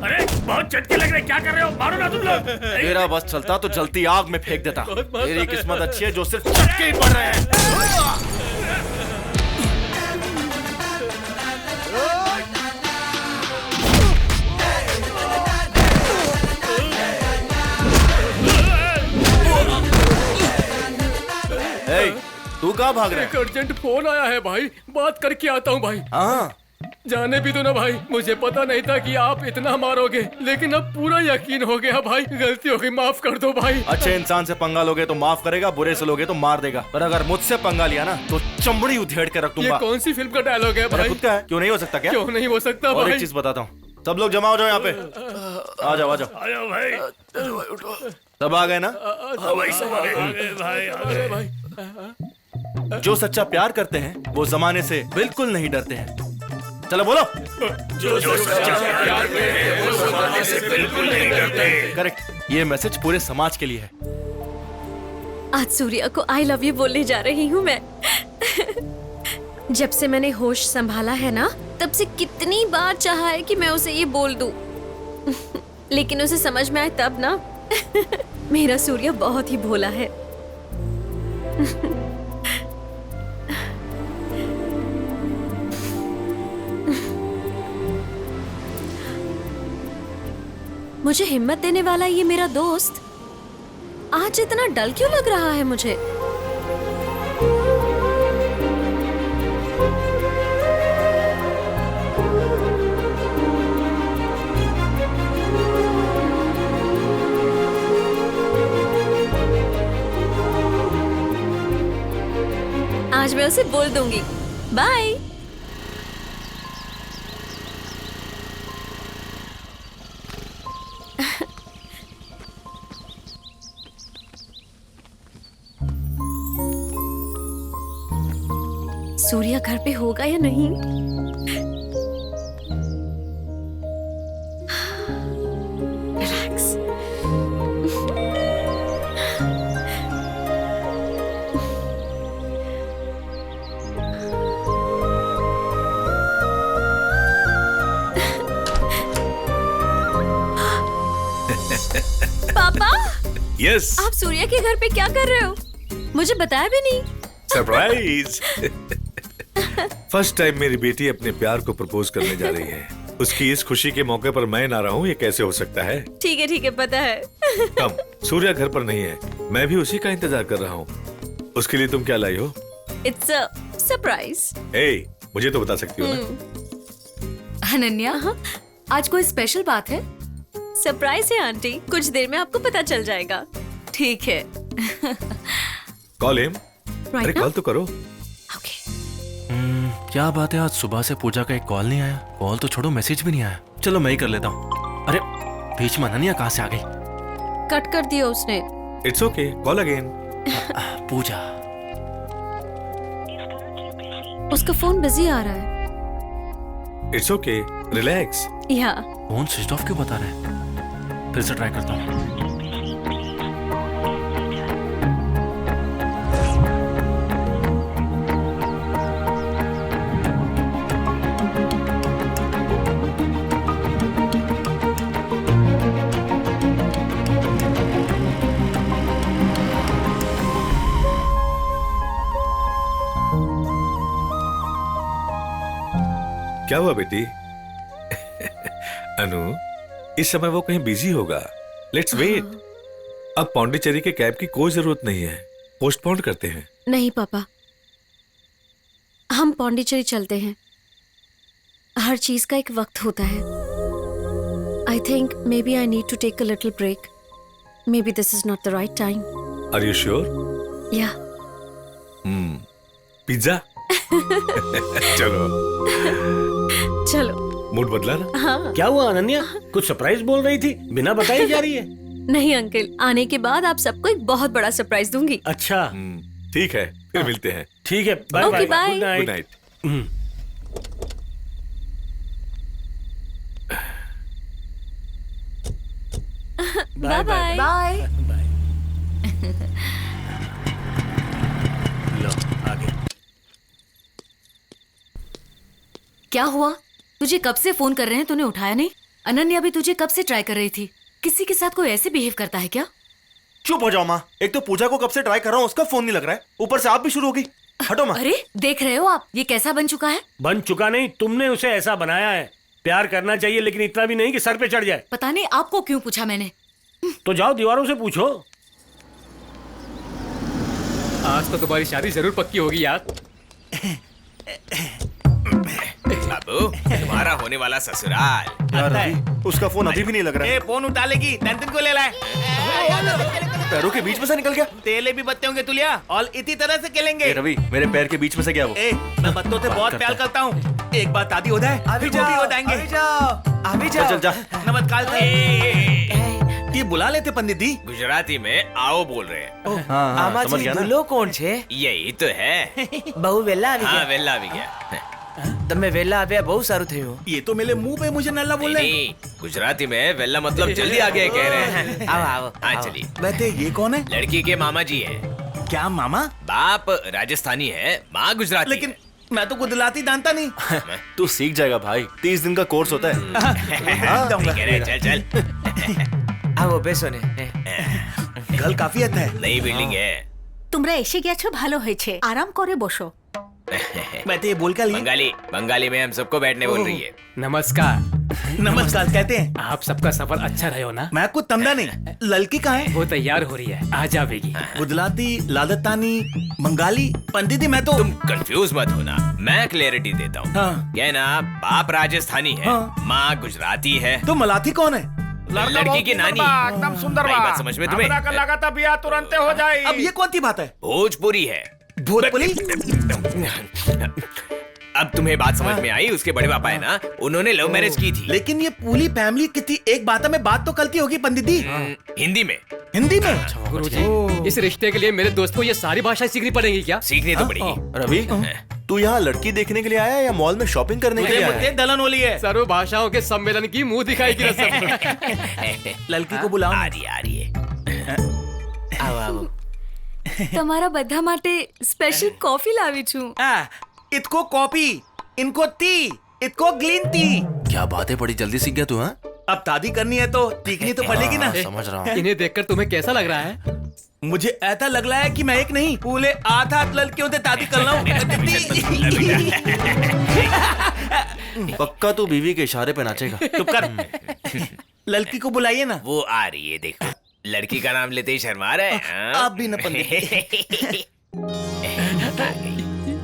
अरे बहुत झटके लग रहे, क्या कर रहे हो? मारो ना तुम लोग। मेरा बस चलता तो जलती आग में फेंक देता। मेरी किस्मत अच्छी है जो सिर्फ झटके ही पड़ रहे हैं। तू कहाँ भाग रहा है? एक अर्जेंट फोन आया है भाई, बात करके आता हूँ भाई। हाँ जाने भी दो ना भाई, मुझे पता नहीं था कि आप इतना मारोगे, लेकिन अब पूरा यकीन हो गया भाई। गलती हो गई, माफ कर दो भाई। अच्छे इंसान से पंगा लोगे तो माफ करेगा, बुरे से लोगे तो मार देगा, पर अगर मुझसे पंगा लिया ना तो चमड़ी उधेड़ के रख दूंगा। ये कौन सी फिल्म का डायलॉग है भाई? खुद का है, क्यों नहीं हो सकता क्या? क्यों नहीं हो सकता और भाई? एक चीज बताता हूँ, सब लोग जमा हो जाओ यहाँ पे। आ जाओ आ जाओ। आया भाई, सब आ गए ना? भाई। जो सच्चा प्यार करते हैं वो जमाने से बिल्कुल नहीं डरते हैं। चलो बोलो। जो सच्चा प्यार करते हैं वो जमाने से बिल्कुल नहीं डरते। करेक्ट, ये मैसेज पूरे समाज के लिए है। आज सूर्या को आई लव यू बोलने जा रही हूँ मैं। जब से मैंने होश संभाला है ना, तब से कितनी बार चाहा है कि मैं उसे ये बोल दूं, लेकिन उसे समझ में आए तब ना। मेरा सूर्या बहुत ही भोला है। मुझे हिम्मत देने वाला ये मेरा दोस्त आज इतना डल क्यों लग रहा है मुझे? आज मैं उसे बोल दूंगी। बाय। सूर्या घर पे होगा या नहीं? रिलैक्स। पापा, यस। आप सूर्या के घर पे क्या कर रहे हो? मुझे बताया भी नहीं। सरप्राइज। फर्स्ट टाइम मेरी बेटी अपने प्यार को प्रपोज करने जा रही है। उसकी इस खुशी के मौके पर मैं ना रहूं, ये कैसे हो सकता है? ठीक है, पता है। कम, सूर्या घर पर नहीं है, मैं भी उसी का इंतजार कर रहा हूँ। उसके लिए तुम क्या लाई हो? It's a surprise. ए, मुझे तो बता सकती हो ना। अनन्या, आज कोई स्पेशल बात है? सरप्राइज है आंटी, कुछ देर में आपको पता चल जाएगा। ठीक है। Call him. अरे कॉल तो करो। क्या बात है, आज सुबह से पूजा का एक कॉल नहीं आया। कॉल तो छोड़ो, मैसेज भी नहीं आया। चलो मैं ही कर लेता हूँ। अरे बीच में अनन्या कहाँ से आ गई? कट कर दिया उसने। It's okay, call again. Pooja, उसका फोन बिजी आ रहा है। It's okay, relax. या फोन स्विच ऑफ क्यों बता रहे हैं? फिर से ट्राई करता हूँ। क्या हुआ बेटी? अनु, इस समय वो कहीं बिजी होगा। Let's wait. अब पौंडीचेरी के कैब की कोई जरूरत नहीं है, पोस्टपोन करते हैं। नहीं पापा, हम पौंडीचेरी चलते हैं। हर चीज का एक वक्त होता है। I think maybe I need to take a little break. Maybe this is not the right time. Are you sure? या पिज्जा। चलो चलो। मूड बदला ना? हाँ। क्या हुआ अनन्या, कुछ सरप्राइज बोल रही थी, बिना बताई जा रही है? नहीं अंकल, आने के बाद आप सबको एक बहुत बड़ा सरप्राइज दूंगी। अच्छा ठीक है, फिर मिलते हैं। ठीक है, bye Okay, bye, bye. Good good night. Night. Bye bye. Bye. लो आगे। क्या हुआ? तुझे कब से फोन कर रहे हैं, तूने उठाया नहीं? अनन्या भी तुझे कब से ट्राई कर रही थी। किसी के साथ कोई ऐसे बिहेव करता है क्या? चुप हो जाओ माँ। एक तो पूजा को कब से ट्राई कर रहा हूँ, उसका फोन नहीं लग रहा है, ऊपर से आप भी शुरू हो गई। हटो माँ। अरे देख रहे हो आप, ये कैसा बन चुका है? बन चुका नहीं, तुमने उसे ऐसा बनाया है। प्यार करना चाहिए लेकिन इतना भी नहीं कि सर पे चढ़ जाए। पता नहीं आपको क्यों पूछा मैंने। तो जाओ दीवारों से पूछो। आज तो तुम्हारी शादी जरूर पक्की होगी यार। बाबू, तुम्हारा होने वाला ससुराल। यार रवि, उसका फोन अभी भी नहीं लग रहा है। फोन उठा लेगी, टेंशन को ले लाए। पैरों के बीच में से निकल गया। तेले भी बत्ते होंगे तुलिया, और इसी तरह से खेलेंगे। रवि, मेरे पैर के बीच में से क्या वो? मैं बत्तों से बहुत प्यार करता हूँ। एक बात आदि हो जाए, अभी वो भी हो जाएंगे। चल जा। नमस्कार। ये बुला लेते पंडित जी। गुजराती में आओ बोल रहे हैं। हाँ, समझ गया ना। कौन छे? यही तो है। बहु वेला हाँ, वेला भी गया। તમે વેલા આવ્યા બહુ સારું થયું। ये तो मेरे मुंह पे मुझे नल्ला बोल रहे। नहीं, गुजराती में वेला मतलब जल्दी आ गया कह रहे हैं। आओ आओ। हाँ चलिए। वैसे ये कौन है? लड़की के मामा जी है। क्या मामा? बाप राजस्थानी है, माँ गुजराती। लेकिन मैं तो गुजराती जानता नहीं। तू सीख जाएगा भाई, 30 दिन का कोर्स होता है। चल चल। आओ बेसो ने। घर काफी अच्छा है। नई बिल्डिंग है। তোমরা এসে গেছো, ভালো হয়েছে। আরাম করে বসো। बैठे ये बोल कर ली। बंगाली में हम सबको बैठने बोल रही है। नमस्कार। नमस्कार कहते हैं। आप सबका सफर अच्छा रहे हो ना? मैं कुछ तमदा नहीं। लड़की कहाँ है? वो तैयार हो रही है, आ जाएगी। गुजराती, लादतानी, बंगाली। पंडित जी मैं तो। तुम कंफ्यूज मत होना, मैं क्लैरिटी देता हूँ। हाँ। क्या ना, बाप राजस्थानी है, हाँ। माँ गुजराती है। तो मलाथी कौन है? लड़की की नानी। एकदम सुंदर बात समझ में तुम्हें? लगा था बिया तुरंत हो जाए। अब ये कौन सी बात है? भोजपुरी है। भोजपुरी? अब तुम्हें बात समझ में आई? उसके बड़े पापा है ना, उन्होंने लव मैरिज की थी। लेकिन ये पूरी फैमिली कितनी एक बात में बात तो करती होगी पंडित जी। हिंदी में। हिंदी में? गुरुजी, इस रिश्ते के लिए मेरे दोस्त को ये सारी भाषाएं सीखनी पड़ेंगी क्या? सीखनी तो पड़ेगी। रवि, तू यहाँ लड़की देखने के लिए आया या मॉल में शॉपिंग करने के लिए आया? दलन होली है। सर्व भाषाओं के सम्मेलन की मुंह दिखाएगी रसम। लड़की को बुलाओ। आ रही है। आओ आओ। તમારા બધા માટે સ્પેશિયલ કોફી લાવી છું। इतको कॉफी, इनको टी, इतको ग्रीन टी। क्या बात है, बड़ी जल्दी सीख गया तू। हाँ, अब शादी करनी है तो सीखनी तो पड़ेगी ना। समझ रहा हूँ। इन्हें देखकर तुम्हें कैसा लग रहा है? मुझे ऐसा लग रहा है कि मैं एक नहीं पूरे 8 लड़कियों से शादी कर रहा हूँ। पक्का तू बीवी के इशारे पे नाचेगा। तो कर। लड़की को बुलाइए ना। वो आ रही है, देखो। लड़की का नाम लेते ही शर्मा रहे हैं। आप भी न पंडित।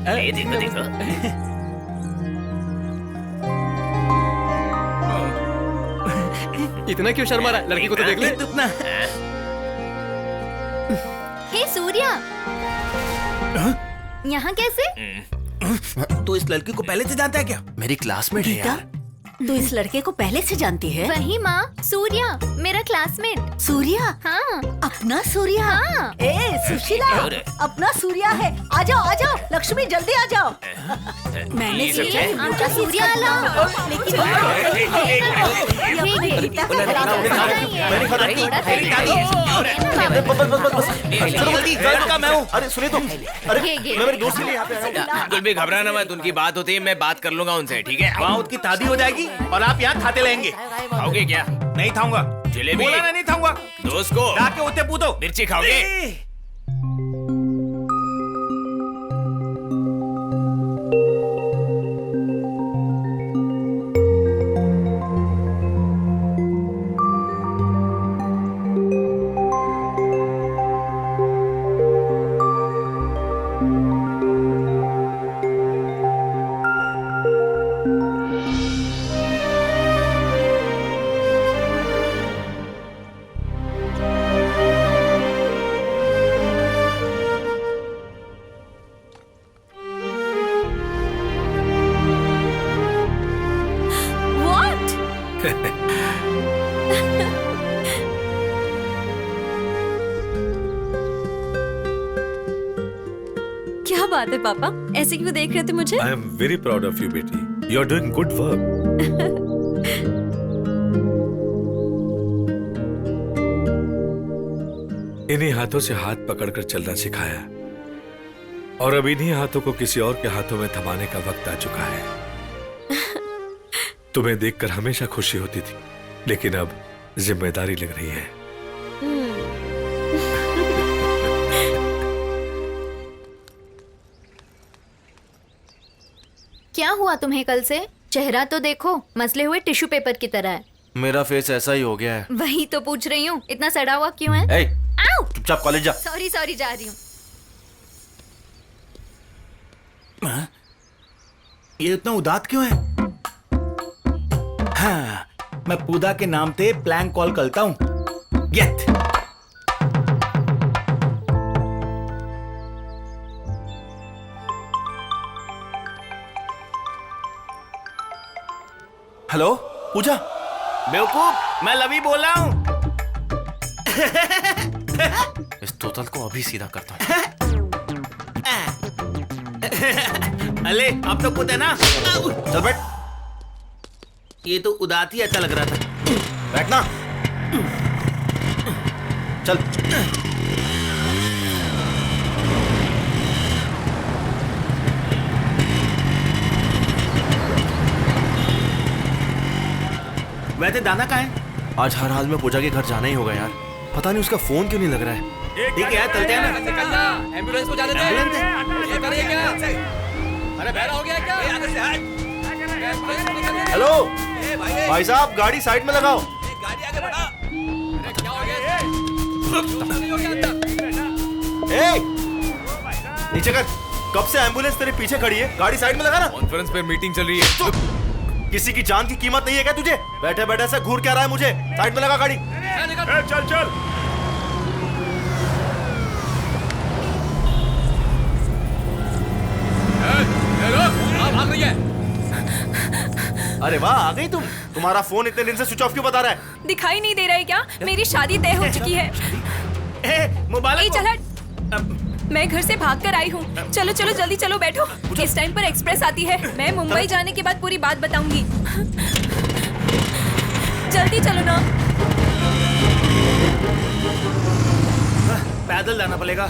ये देखो देखो। इतना क्यों शर्मा रहा है? लड़की को तो देख ले। हे सूर्या, यहाँ कैसे? तो इस लड़की को पहले से जानता है क्या? मेरी क्लासमेट है यार। तू इस लड़के को पहले से जानती है? वही माँ, सूर्या, मेरा क्लासमेट। सूर्या? हाँ। अपना सूर्या? हाँ। ए सुशीला, अपना सूर्या है। आ जाओ आ जाओ, लक्ष्मी जल्दी आ जाओ। मैंने सोचा आजा सूर्या ला। अरे सुनिए तो, अरे मैं मेरे दोस्त के लिए यहाँ पे आया हूँ। बिल्कुल भी घबराना मत, उनकी बात होती है, मैं बात कर लूंगा उनसे, ठीक है? वहाँ उसकी शादी हो जाएगी और आप यहाँ खाते रहेंगे। खाओगे क्या? नहीं खाऊंगा। जलेबी? बोला ना नहीं खाऊंगा। दोस्त को जाके उठे पूछो। मिर्ची खाओगे? क्या बात है पापा, ऐसे क्यों देख रहे थे मुझे? I am very proud of you बेटी, you are doing good work. इन्हीं हाथों से हाथ पकड़कर चलना सिखाया और अब इन्हीं हाथों को किसी और के हाथों में थमाने का वक्त आ चुका है। तुम्हें देखकर हमेशा खुशी होती थी, लेकिन अब जिम्मेदारी लग रही है। क्या हुआ तुम्हें कल से? चेहरा तो देखो, मसले हुए टिश्यू पेपर की तरह है। मेरा फेस ऐसा ही हो गया है। वही तो पूछ रही हूँ, इतना सड़ा हुआ क्यों है? चुपचाप कॉलेज जा। सॉरी सॉरी, जा रही हूँ। ये इतना उदास क्यों है? हाँ, मैं पूजा के नाम से प्लैंक कॉल करता हूँ। गेट। हेलो पूजा। बेवकूफ, मैं लवी बोल रहा हूँ। इस तोतल को अभी सीधा करता हूँ। अले, आप तो खुद है ना? चल बैठ। ये तो उदास ही अच्छा लग रहा था। बैठना। चल। वैसे दाना कहाँ है? आज हर हाल में पूजा के घर जाना ही होगा यार। पता नहीं उसका फोन क्यों नहीं लग रहा है। ठीक है, चलते हैं ना। एम्बुलेंस को जाने दे। अरे बहरा हो गया क्या? हेलो भाई साहब, गाड़ी साइड में लगाओ। गाड़ी आगे बढ़ा। क्या हो गया? ए, नीचे कर। कब से एम्बुलेंस तेरे पीछे खड़ी है? गाड़ी साइड में लगा ना। कॉन्फ्रेंस पे मीटिंग चल रही है। किसी की जान की कीमत नहीं है क्या तुझे? बैठे बैठे से घूर क्या रहा है मुझे? साइड में लगा गाड़ी। चल चल। भाग रही है। अरे वाह, आ गई तुम। तुम्हारा फोन इतने दिन से स्विच ऑफ क्यों बता रहा है? दिखाई नहीं दे रहा है क्या? मेरी शादी तय हो चुकी है। मुबारक। चल हट। मैं घर से भाग कर आई हूँ। चलो चलो जल्दी चलो, बैठो। इस टाइम पर एक्सप्रेस आती है। मैं मुंबई जाने के बाद पूरी बात बताऊंगी। जल्दी चलो ना। पैदल जाना पड़ेगा।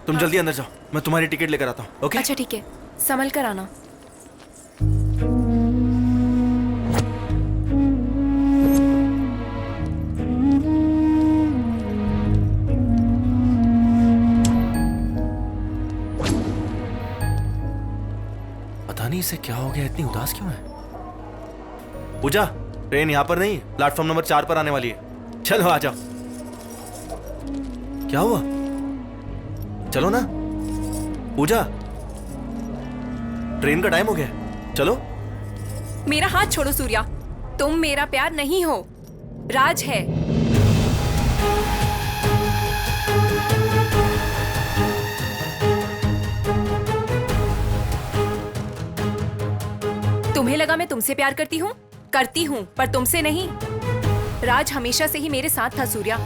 तुम जल्दी अंदर जाओ, मैं तुम्हारी टिकट लेकर आता हूँ। ओके? अच्छा ठीक है, संभल कर आना। पता नहीं इसे क्या हो गया, इतनी उदास क्यों है? पूजा, ट्रेन यहाँ पर नहीं, प्लेटफॉर्म नंबर 4 पर आने वाली है। चलो आ जाओ। क्या हुआ? चलो ना पूजा, ट्रेन का टाइम हो गया, चलो। मेरा हाथ छोड़ो सूर्या, तुम मेरा प्यार नहीं हो, राज है। तुम्हें लगा मैं तुमसे प्यार करती हूँ, पर तुमसे नहीं। राज हमेशा से ही मेरे साथ था सूर्या।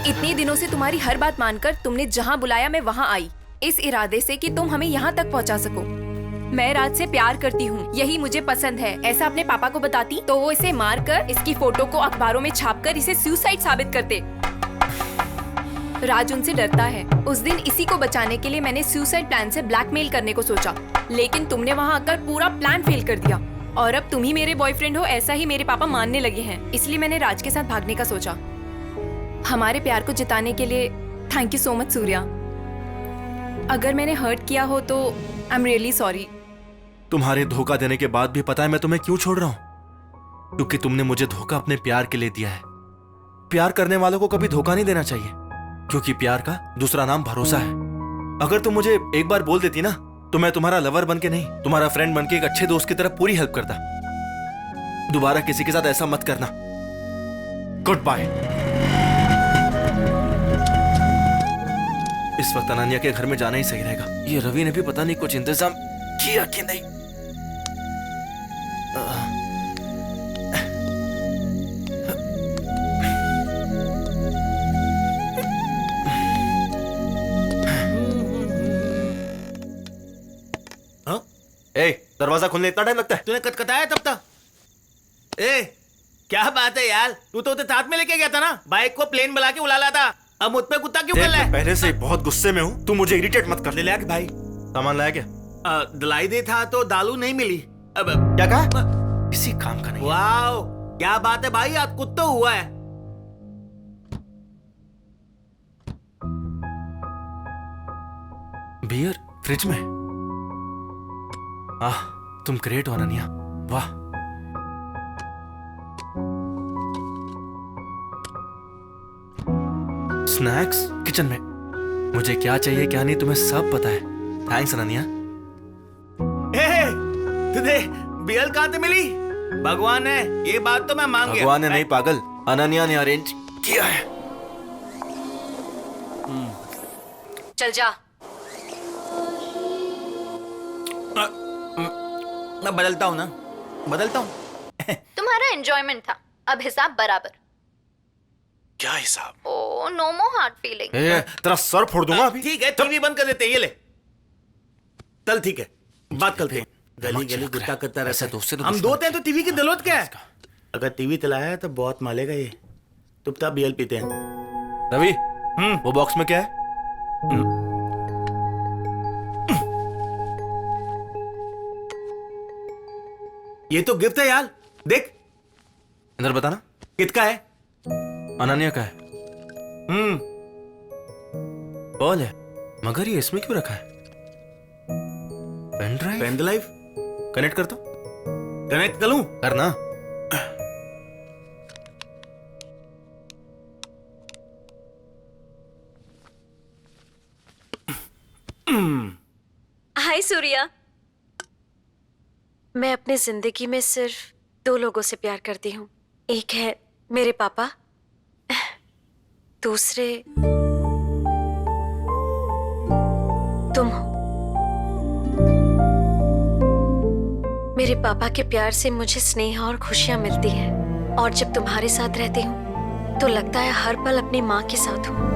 इतने दिनों से तुम्हारी हर बात मानकर तुमने जहाँ बुलाया मैं वहाँ आई, इस इरादे से कि तुम हमें यहाँ तक पहुँचा सको। मैं राज से प्यार करती हूँ, यही मुझे पसंद है। ऐसा अपने पापा को बताती तो वो इसे मारकर इसकी फोटो को अखबारों में छापकर इसे सुसाइड साबित करते। राज उनसे डरता है। उस दिन इसी को बचाने के लिए मैंने सुसाइड प्लान से ब्लैकमेल करने को सोचा, लेकिन तुमने वहाँ आकर पूरा प्लान फेल कर दिया। और अब तुम ही मेरे बॉयफ्रेंड हो, ऐसा ही मेरे पापा मानने लगे हैं। इसलिए मैंने राज के साथ भागने का सोचा। हमारे प्यार को जिताने के लिए thank you so much Surya. अगर मैंने हर्ट किया हो तो आई एम रियली सॉरी। तुम्हारे धोखा देने के बाद भी पता है मैं तुम्हें क्यों छोड़ रहा हूं? क्योंकि तुमने मुझे धोखा अपने प्यार के लिए दिया है। प्यार करने वालों को कभी धोखा नहीं देना चाहिए, क्योंकि प्यार का दूसरा नाम भरोसा है। अगर तुम मुझे एक बार बोल देती ना, तो मैं तुम्हारा लवर बन के नहीं, तुम्हारा फ्रेंड बन के एक अच्छे दोस्त की तरह पूरी हेल्प करता। दोबारा किसी के साथ ऐसा मत करना। Goodbye. इस वक्त अनन्या के घर में जाना ही सही रहेगा। ये रवि ने भी पता नहीं कुछ इंतजाम किया कि नहीं। ए, दरवाजा खुलने इतना टाइम लगता है? तूने कटकटाया तब तक? ए, क्या बात है यार, तू तो उसे साथ में लेके गया था ना, बाइक को प्लेन बुला के उड़ा लाया था। अब मुझ पे कुत्ता क्यों कर रहा है? पहले से ही बहुत गुस्से में हूँ, तू मुझे इरिटेट मत कर। ले लिया भाई, सामान लाया क्या? दिलाई दे था तो दालू नहीं मिली। अब क्या कहा? किसी काम का नहीं। वाह, क्या बात है भाई, आज कुछ तो हुआ है। बियर फ्रिज में? आह, तुम ग्रेट हो अनन्या, वाह। स्नैक्स किचन में। मुझे क्या चाहिए क्या नहीं तुम्हें सब पता है। थैंक्स अनन्या। तुझे बियर कहाँ से मिली? भगवान है, ये बात तो मैं मान गया। भगवान ने नहीं पागल, अनन्या ने अरेंज किया है। चल जा। मैं बदलता हूँ ना, बदलता हूँ। तुम्हारा एंजॉयमेंट था, अब हिसाब बराबर। क्या हिसाब? Oh no more hard feeling. तेरा सर फोड़ दूंगा अभी। ठीक है, टीवी बंद कर देते हैं, ये ले। चल ठीक है, बात करते हैं। गली गली गुस्सा करता रहता है। हम दो हैं तो टीवी की जरूरत क्या है? अगर टीवी चलाया है तो बहुत मालेगा ये। चुपचाप बियर पीते हैं। रवि, वो बॉक्स में क्या है? ये तो गिफ्ट है यार, देख। इधर बताना। किसका है? अनन्या का है। बॉल है, मगर ये इसमें क्यों रखा है? Pen drive? Pen drive connect कर दो। कनेक्ट कर लूं? करना। हाय सूर्या। मैं अपनी जिंदगी में सिर्फ 2 लोगों से प्यार करती हूँ। एक है मेरे पापा, दूसरे तुम हो। मेरे पापा के प्यार से मुझे स्नेह और खुशियां मिलती हैं, और जब तुम्हारे साथ रहती हूँ तो लगता है हर पल अपनी माँ के साथ हूँ।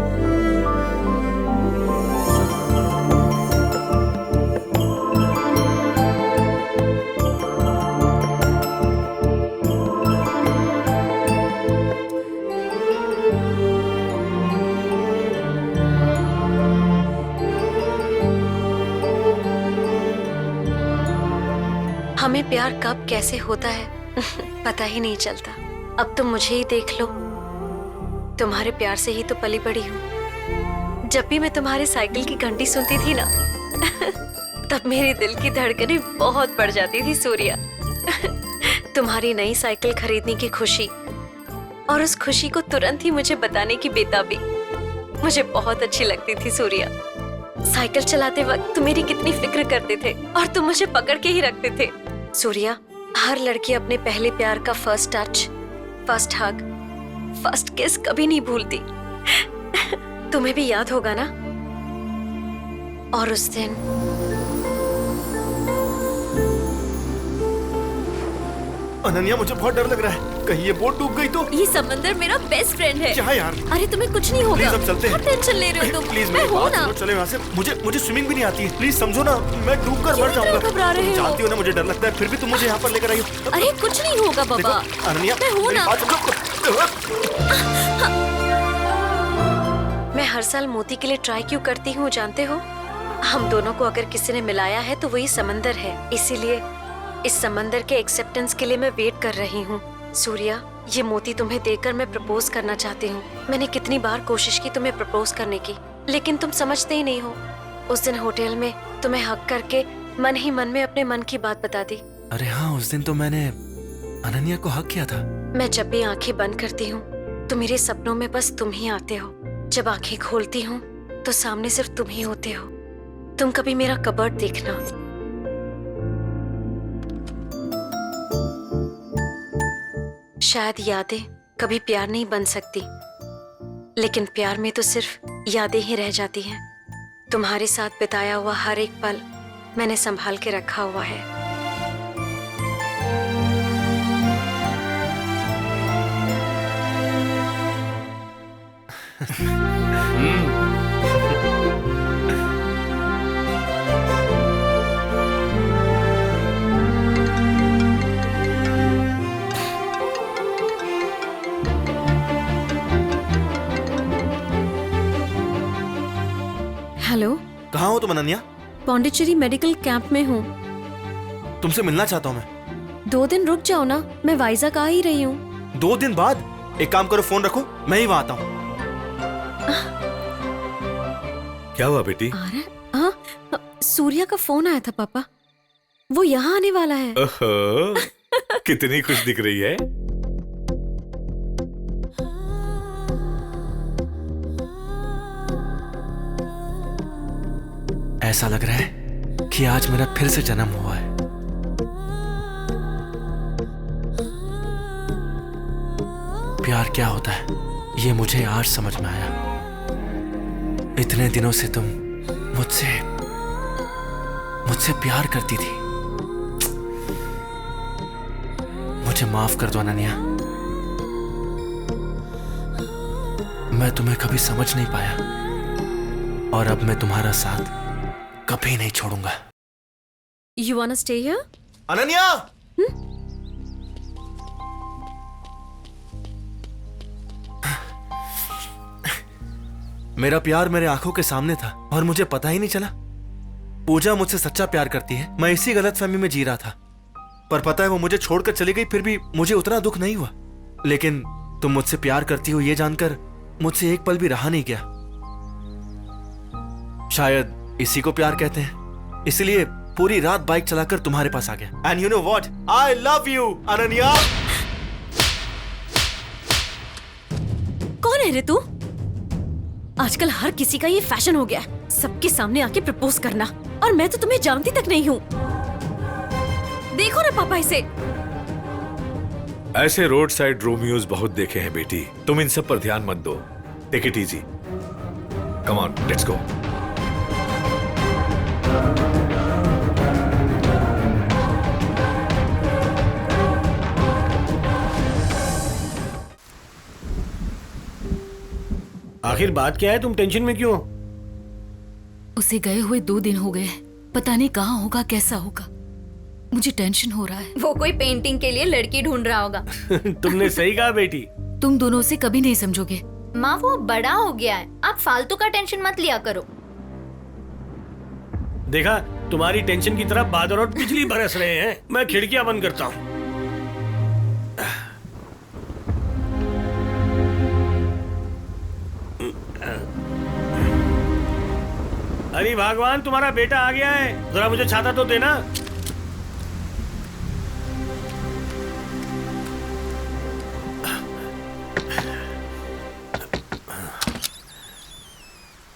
हमें प्यार कब कैसे होता है पता ही नहीं चलता। अब तुम मुझे ही देख लो, तुम्हारे प्यार से ही तो पली बड़ी हूँ। जब भी मैं तुम्हारे साइकिल की घंटी सुनती थी ना तब मेरे दिल की धड़कनें बहुत बढ़ जाती थी सूर्या। तुम्हारी नई साइकिल खरीदने की खुशी और उस खुशी को तुरंत ही मुझे बताने की बेताबी मुझे बहुत अच्छी लगती थी सूर्या। साइकिल चलाते वक्त तुम मेरी कितनी फिक्र करते थे और तुम मुझे पकड़ के ही रखते थे। सूर्या, हर लड़की अपने पहले प्यार का फर्स्ट टच, फर्स्ट हग, फर्स्ट किस कभी नहीं भूलती। तुम्हें भी याद होगा ना? और उस दिन अनन्या, मुझे बहुत डर लग रहा है, कहीं ये बोट डूब गई तो? ये समंदर मेरा बेस्ट फ्रेंड है। क्या यार? अरे तुम्हें कुछ नहीं होगा। प्लीज हम चलते हैं। टेंशन ले रहे हो तुम? प्लीज मैं मेरी हूं बात ना। सुनो, चले यहाँ से। मुझे स्विमिंग भी नहीं आती है, प्लीज समझो ना, मैं डूब कर मर जाऊंगा। घबरा रहे हो? जानती हो ना मुझे डर लगता है, फिर भी तुम मुझे यहाँ पर लेकर आई हो। अरे कुछ नहीं होगा बाबा। अनन्या, मैं हूं मेरी ना। बात समझो। मैं हर साल मोती के लिए ट्राई क्यों करती हूँ जानते हो? हम दोनों को अगर किसी ने मिलाया है तो वही समंदर है। इसीलिए इस समंदर के एक्सेप्टेंस के लिए मैं वेट कर रही हूँ। सूर्या, ये मोती तुम्हें देकर मैं प्रपोज करना चाहती हूँ। मैंने कितनी बार कोशिश की तुम्हें प्रपोज करने की, लेकिन तुम समझते ही नहीं हो। उस दिन होटल में तुम्हें हक करके मन ही मन में अपने मन की बात बता दी। अरे हाँ, उस दिन तो मैंने अनन्या को हक किया था। मैं जब भी आंखें बंद करती हूँ तो मेरे सपनों में बस तुम ही आते हो। जब आंखें खोलती हूँ तो सामने सिर्फ तुम ही होते हो। तुम कभी मेरा कबर्ड देखना। शायद यादें कभी प्यार नहीं बन सकती, लेकिन प्यार में तो सिर्फ यादें ही रह जाती हैं। तुम्हारे साथ बिताया हुआ हर एक पल मैंने संभाल के रखा हुआ है। हेलो, कहाँ हो तुम अनन्या? पौंडीचेरी मेडिकल कैंप में हूँ। तुमसे मिलना चाहता हूँ मैं। 2 दिन रुक जाओ ना, मैं वाइजैक आ ही रही हूँ। 2 दिन बाद? एक काम करो, फोन रखो, मैं ही वहां आता हूँ। क्या हुआ बेटी? हाँ, सूर्या का फोन आया था पापा, वो यहाँ आने वाला है। ओहो, कितनी खुश दिख रही है। ऐसा लग रहा है कि आज मेरा फिर से जन्म हुआ है। प्यार क्या होता है ये मुझे आज समझ में आया। इतने दिनों से तुम मुझसे प्यार करती थी। मुझे माफ कर दो अनन्या, मैं तुम्हें कभी समझ नहीं पाया और अब मैं तुम्हारा साथ कभी नहीं छोड़ूंगा। You wanna stay here? Ananya! मेरा प्यार मेरे आंखों के सामने था और मुझे पता ही नहीं चला। पूजा मुझसे सच्चा प्यार करती है, मैं इसी गलतफहमी में जी रहा था। पर पता है वो मुझे छोड़कर चली गई, फिर भी मुझे उतना दुख नहीं हुआ। लेकिन तुम मुझसे प्यार करती हो ये जानकर मुझसे एक पल भी रहा नहीं गया। शायद इसी को प्यार कहते हैं, इसलिए पूरी रात बाइक चलाकर तुम्हारे पास आ गया। And you know what, I love you Ananya. कौन है रे तू? आजकल हर किसी का ये फैशन हो गया है, सबके सामने आके प्रपोज करना, और मैं तो तुम्हें जानती तक नहीं हूँ। देखो ना पापा इसे। ऐसे रोड साइड रोमियोज बहुत देखे हैं बेटी, तुम इन सब पर ध्यान मत दो। Take it easy, come on, let's go. आखिर बात क्या है, तुम टेंशन में क्यों हो? उसे गए हुए 2 दिन हो गए, पता नहीं कहाँ होगा, कैसा होगा। मुझे टेंशन हो रहा है। वो कोई पेंटिंग के लिए लड़की ढूंढ रहा होगा। तुमने सही कहा बेटी। तुम दोनों से कभी नहीं समझोगे। माँ वो बड़ा हो गया है, आप फालतू का टेंशन मत लिया करो। देखा, तुम्हारी टेंशन की तरफ बादल और बिजली बरस रहे हैं। मैं खिड़कियां बंद करता हूँ। अरे भगवान, तुम्हारा बेटा आ गया है, जरा मुझे छाता तो देना।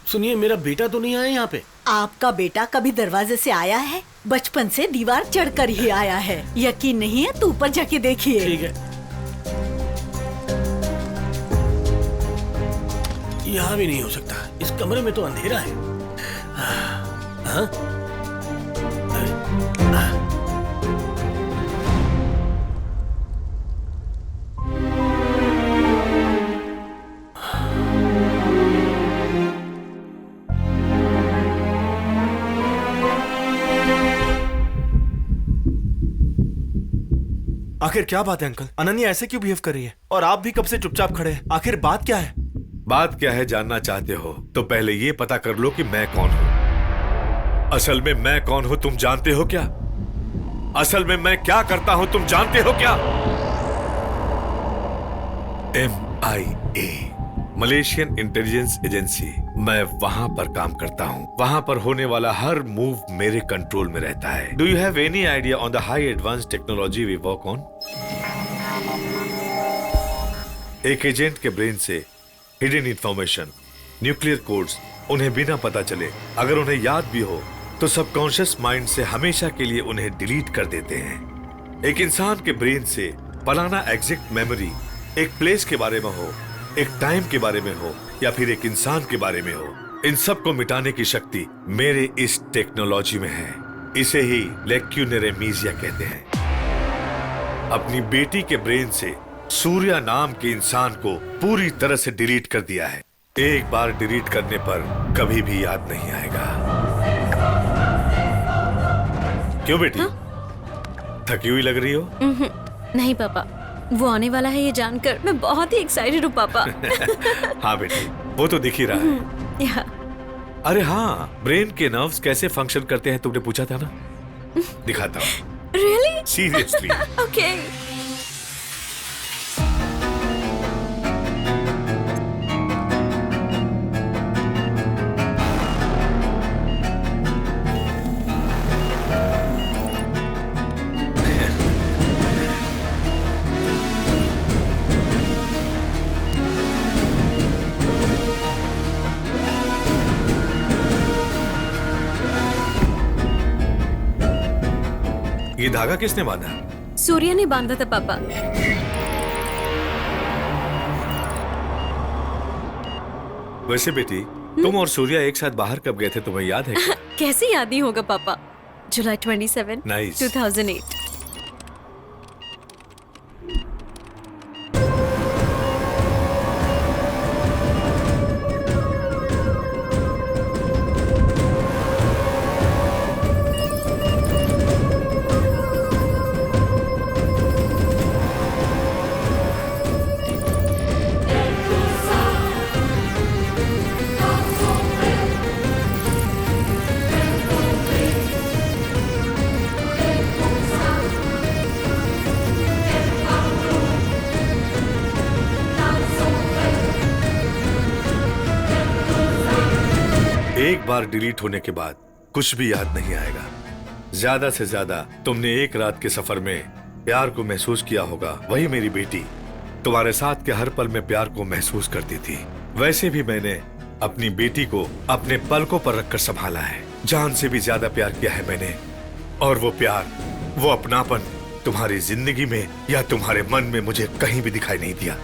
सुनिए, मेरा बेटा तो नहीं आया यहाँ पे। आपका बेटा कभी दरवाजे से आया है? बचपन से दीवार चढ़कर ही आया है। यकीन नहीं है तो ऊपर जाके देखिए। ठीक है। यहाँ भी नहीं हो सकता, इस कमरे में तो अंधेरा है। हाँ? आखिर क्या बात है अंकल? अनन्या ऐसे क्यों बिहेव कर रही है? और आप भी कब से चुपचाप खड़े हैं? आखिर बात क्या है? बात क्या है जानना चाहते हो तो पहले ये पता कर लो कि मैं कौन हूं। असल में मैं कौन हूं तुम जानते हो क्या? असल में मैं क्या करता हूं तुम जानते हो क्या? MIA, Malaysian intelligence agency. मैं वहां पर काम करता हूं। वहां पर होने वाला हर मूव मेरे कंट्रोल में रहता है। Do you have any idea on the high advance technology we work on? एक एजेंट के ब्रेन से हिडन इंफॉर्मेशन, न्यूक्लियर कोड्स उन्हें बिना पता चले, अगर उन्हें याद भी हो तो सबकॉन्शियस माइंड से हमेशा के लिए उन्हें डिलीट कर देते हैं। एक इंसान के ब्रेन से फलाना एग्जैक्ट मेमोरी एक प्लेस के बारे में हो, एक टाइम के बारे में हो या फिर एक इंसान के बारे में हो, इन सब को मिटाने की शक्ति मेरे इस टेक्नोलॉजी में है। इसे ही लेक्यूनर एमीजिया कहते हैं। अपनी बेटी के ब्रेन से सूर्या नाम के इंसान को पूरी तरह से डिलीट कर दिया है। एक बार डिलीट करने पर कभी भी याद नहीं आएगा। क्यों बेटी? थकी हुई लग रही हो? नहीं पापा, वो आने वाला है ये जानकर मैं बहुत ही एक्साइटेड हूँ पापा। हाँ बेटी, वो तो दिख ही रहा है। अरे हाँ, ब्रेन के नर्व्स कैसे फंक्शन करते हैं तुमने पूछा था ना? दिखाता हूँ। रियली? सीरियसली। ओके। ये धागा किसने बांधा? सूर्य ने बांधा था पापा। वैसे बेटी, तुम और सूर्या एक साथ बाहर कब गए थे, तुम्हें याद है क्या? कैसे याद नहीं होगा पापा? जुलाई 27, Nice. 2008। एक बार डिलीट होने के बाद कुछ भी याद नहीं आएगा। ज्यादा से ज्यादा तुमने एक रात के सफर में प्यार को महसूस किया होगा। वही मेरी बेटी तुम्हारे साथ के हर पल में प्यार को महसूस करती थी। वैसे भी मैंने अपनी बेटी को अपने पलकों पर रखकर संभाला है। जान से भी ज्यादा प्यार किया है मैंने। और वो प्यार, वो अपनापन तुम्हारी जिंदगी में या तुम्हारे मन में मुझे कहीं भी दिखाई नहीं दिया।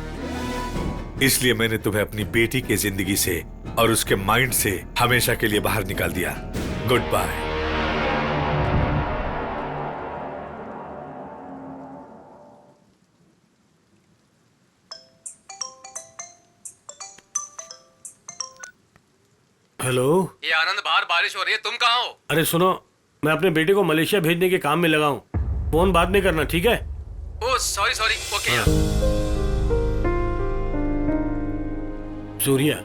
इसलिए मैंने तुम्हें अपनी बेटी की जिंदगी से और उसके माइंड से हमेशा के लिए बाहर निकाल दिया। Good bye. आनंद, बाहर बारिश हो रही है, तुम कहाँ हो? अरे सुनो, मैं अपने बेटे को मलेशिया भेजने के काम में लगा हूँ। फोन बाद में करना, ठीक है? Oh sorry sorry, okay. Surya,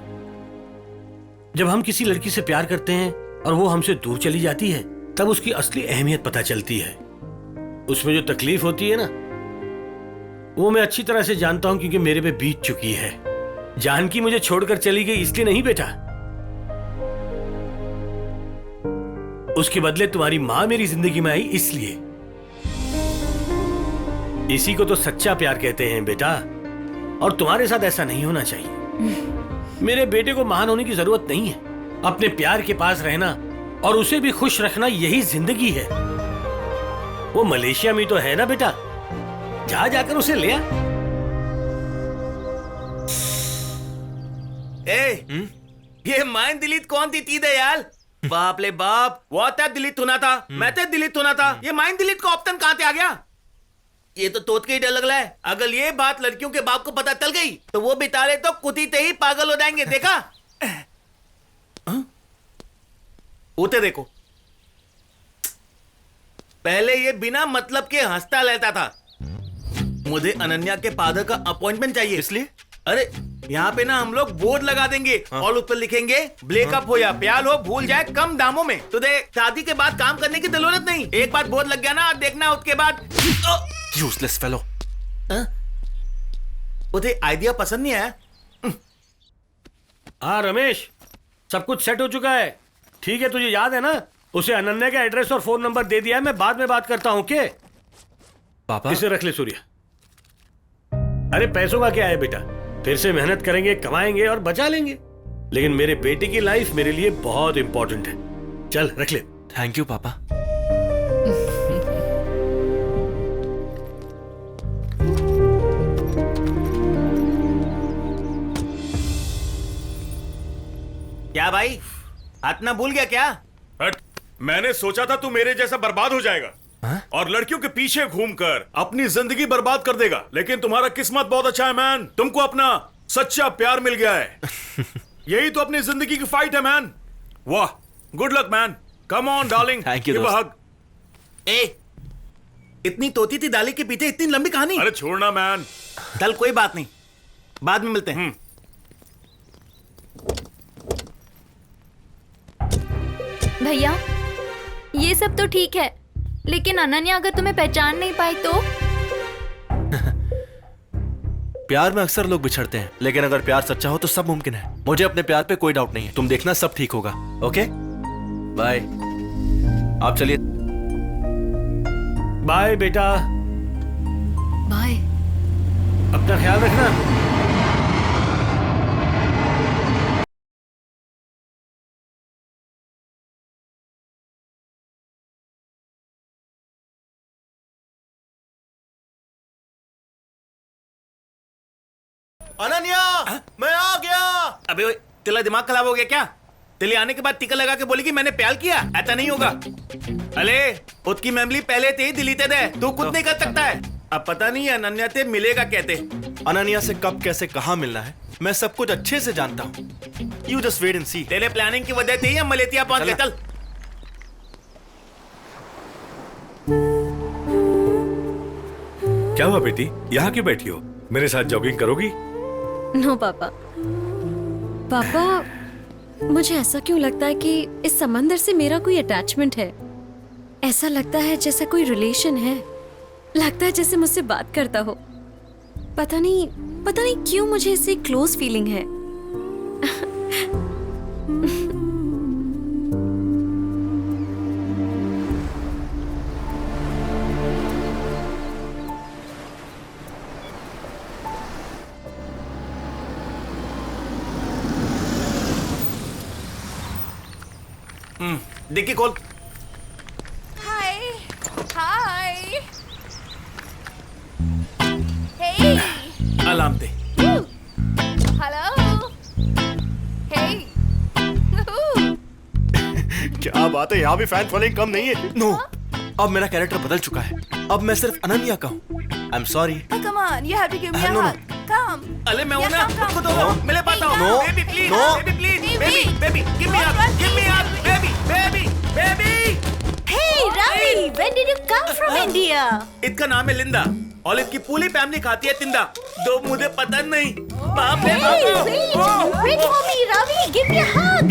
जब हम किसी लड़की से प्यार करते हैं और वो हमसे दूर चली जाती है, तब उसकी असली अहमियत पता चलती है। उसमें जो तकलीफ होती है ना, वो मैं अच्छी तरह से जानता हूं, क्योंकि मेरे पे बीत चुकी है। जानकी मुझे छोड़कर चली गई इसलिए नहीं बेटा, उसके बदले तुम्हारी मां मेरी जिंदगी में आई इसलिए। इसी को तो सच्चा प्यार कहते हैं बेटा, और तुम्हारे साथ ऐसा नहीं होना चाहिए। मेरे बेटे को महान होने की जरूरत नहीं है। अपने प्यार के पास रहना और उसे भी खुश रखना, यही जिंदगी है। वो मलेशिया में तो है ना बेटा, जा जाकर उसे ले आ। ये माइन दिलीत कौन थी तीद है यार? बाप ले बाप, वो आता दिलीत होना था, मैं तो दिलीत होना था। ये माइन दिलीत का ऑप्शन कहां से आ गया? ये तो तोत के ही डर लग रहा है। अगर ये बात लड़कियों के बाप को पता चल गई तो वो बेचारे तो कुतीते ही पागल हो जाएंगे। देखा? उते देखो, पहले ये बिना मतलब के हंसता रहता था। मुझे अनन्या के फादर का अपॉइंटमेंट चाहिए, इसलिए अरे यहाँ पे ना हम लोग बोर्ड लगा देंगे और उस पर लिखेंगे ब्रेकअप हो या प्यार हो, भूल जाए कम दामों में। तो देख, शादी के बाद काम करने की जरूरत नहीं। एक बार बोर्ड लग गया ना, देखना उसके बाद। Useless fellow. उसे आइडिया पसंद नहीं आया? हाँ रमेश, सब कुछ सेट हो चुका है। ठीक है, तुझे याद है ना, उसे अनन्या का एड्रेस और फोन नंबर दे दिया है। मैं बाद में बात करता हूँ। के पापा, इसे रख ले सूर्या। अरे पैसों का क्या है बेटा, फिर से मेहनत करेंगे, कमाएंगे और बचा लेंगे। लेकिन मेरे बेटे की लाइफ मेरे लिए बहुत इंपॉर्टेंट है। चल रख ले। थैंक यू पापा। क्या भाई, हाथ ना भूल गया क्या? हट, मैंने सोचा था तू मेरे जैसा बर्बाद हो जाएगा और लड़कियों के पीछे घूमकर अपनी जिंदगी बर्बाद कर देगा। लेकिन तुम्हारा किस्मत बहुत अच्छा है मैन, तुमको अपना सच्चा प्यार मिल गया है। यही तो अपनी जिंदगी की फाइट है मैन। वाह, good luck man. Come on darling, thank you. इतनी तोती थी दाली के पीछे इतनी लंबी कहानी? अरे छोड़ना मैन। चल कोई बात नहीं, बाद में मिलते हैं। भैया, ये सब तो ठीक है, लेकिन अनन्या अगर तुम्हें पहचान नहीं पाई तो? प्यार में अक्सर लोग बिछड़ते हैं, लेकिन अगर प्यार सच्चा हो तो सब मुमकिन है। मुझे अपने प्यार पे कोई डाउट नहीं है। तुम देखना, सब ठीक होगा। Okay, bye. आप चलिए। बाय बेटा। बाय। अपना ख्याल रखना। अनन्या, मैं आ गया। अबे ओए, तेरा दिमाग खराब हो गया क्या? तेरे आने के बाद टीका लगा के बोली कि मैंने प्यार किया। ऐसा नहीं होगा। अरे उसकी मेमोरी पहले से ही डिलीटेड है, तू कुछ नहीं कर सकता है। अब पता नहीं अनन्या से मिलेगा कहते। अनन्या से कब कैसे कहाँ मिलना है मैं सब कुछ अच्छे से जानता हूँ। यू जस्ट वेट एंड सी। तेरे प्लानिंग की वजह से ही हम मलेशिया पहुंच गए। चल। क्या हुआ बेटी, यहाँ क्यों बैठी हो? मेरे साथ जॉगिंग करोगी? नो पापा। पापा, मुझे ऐसा क्यों लगता है कि इस समंदर से मेरा कोई अटैचमेंट है। ऐसा लगता है जैसा कोई रिलेशन है। लगता है जैसे मुझसे बात करता हो। पता नहीं क्यों मुझे इससे क्लोज फीलिंग है। डिक्की खोल। हाय हाय। हे अलार्म दे। हेलो। हे क्या बात है, यहाँ भी फैन फॉलोइंग कम नहीं है। नो, अब मेरा कैरेक्टर बदल चुका है। अब मैं सिर्फ अनन्या का हूँ। I am sorry. Come on, you have to give me a No, no. hug. Come. अरे मैं हूं ना, come, खुद come. तो मैं ले पाता हूँ। No. Baby please, No. Baby please, Baby. Baby, give me up, baby, baby. Hey, Ravi, when did you come from India? इसका नाम है लिंदा और इसकी पूरी फैमिली खाती है तिंदा। दो मुझे पता नहीं। बाप रे Hey, बाप। wait for me, Ravi, give me a hug.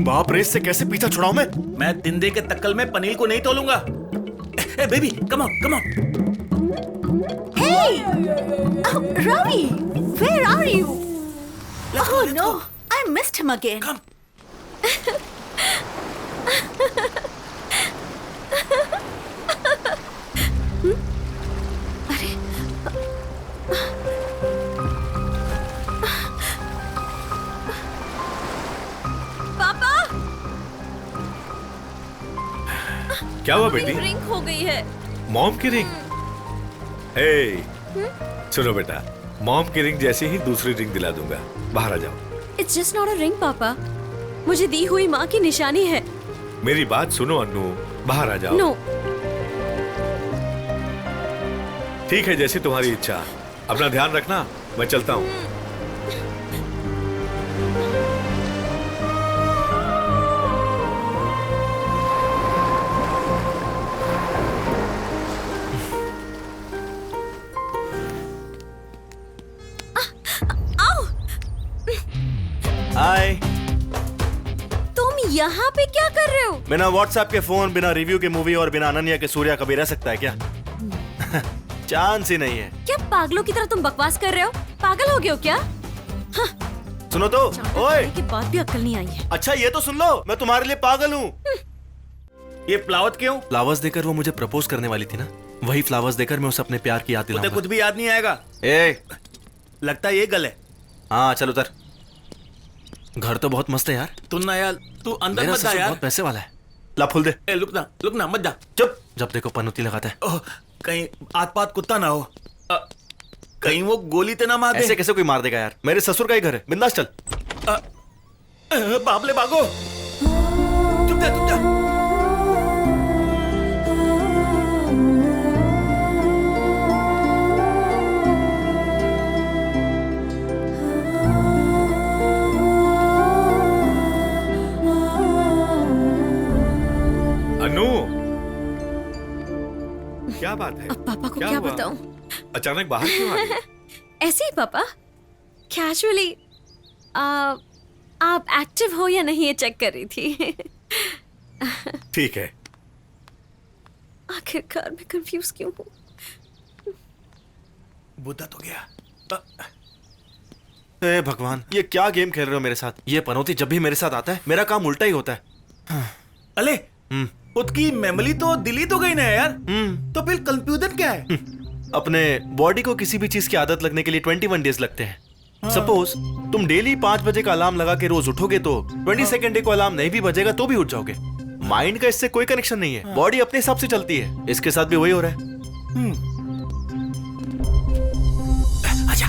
बाप रेस से कैसे पीछा छुड़ाऊं मैं तिंदे के तक्कल में पनीर को नहीं तोलूंगा। ए baby, come on, come on। Hey, oh, Ravi, where are you? Oh no, I missed him again. Come. पापा, क्या हुआ बेटी? रिंग हो गई है। मॉम की रिंग? हे, सुनो बेटा, मॉम की रिंग जैसे ही दूसरी रिंग दिला दूंगा। बाहर आ जाओ। It's just not a ring पापा, मुझे दी हुई माँ की निशानी है। मेरी बात सुनो अन्नू, बाहर आ जाओ। नो। ठीक है, जैसी तुम्हारी इच्छा। अपना ध्यान रखना, मैं चलता हूँ। हाय। तुम यहाँ पे क्या कर रहे हो? बिना व्हाट्सएप के फोन, बिना रिव्यू के मूवी और बिना अनन्या के सूर्या कभी रह सकता है क्या? चांस ही नहीं है। क्या पागलों की तरह तुम बकवास कर रहे हो? पागल हो गए हो क्या? सुनो तो, ओए। के बाद भी अक्ल नहीं आई है। अच्छा ये तो सुन लो, मैं तुम्हारे लिए पागल हूँ। ये फ्लावर्स क्यों? फ्लावर्स देकर वो मुझे प्रपोज करने वाली थी ना, वही फ्लावर्स देकर मैं उसे अपने प्यार की याद दिलाऊंगा। कुछ भी याद नहीं आएगा। ए, लगता है ये गल है। हाँ चल उतर। घर तो बहुत मस्त है यार। तू ना यार, तू अंदर मत जा यार। बहुत पैसे वाला है। ला फूल दे। ए, रुक ना मत जा। चुप। जब देखो पनौती लगाता है। ओह, कहीं आत पात कुत्ता ना हो। कहीं वो गोली ते ना मार दे। ऐसे कैसे कोई मार देगा यार? मेरे ससुर का ही घर है, बिंदास चल। बाबले भागो। चुप जा। अन्नू, क्या बात है? अब पापा को क्या हुआ? बताऊं? अचानक बाहर क्यों आ गए? ऐसे ही पापा, कैजुअली आप एक्टिव हो या नहीं ये चेक कर रही थी। ठीक है। आखिरकार मैं कंफ्यूज क्यों हूँ? बुद्धा तो गया। ए भगवान, ये क्या गेम खेल रहे हो मेरे साथ? ये पनौती जब भी मेरे साथ आता है मेरा काम उल्टा ही होता है। अले, उसकी मेमोरी तो दिली तो गई ना यार। तो फिर कंफ्यूजन क्या है? अपने बॉडी को किसी भी चीज की आदत लगने के लिए 21 डेज लगते हैं। सपोज तुम डेली 5 बजे का अलार्म लगा के रोज उठोगे तो 22nd डे को अलार्म नहीं भी बजेगा तो भी उठ जाओगे। माइंड का इससे कोई कनेक्शन नहीं है, बॉडी अपने हिसाब से चलती है। इसके साथ भी वही हो रहा है। आजा।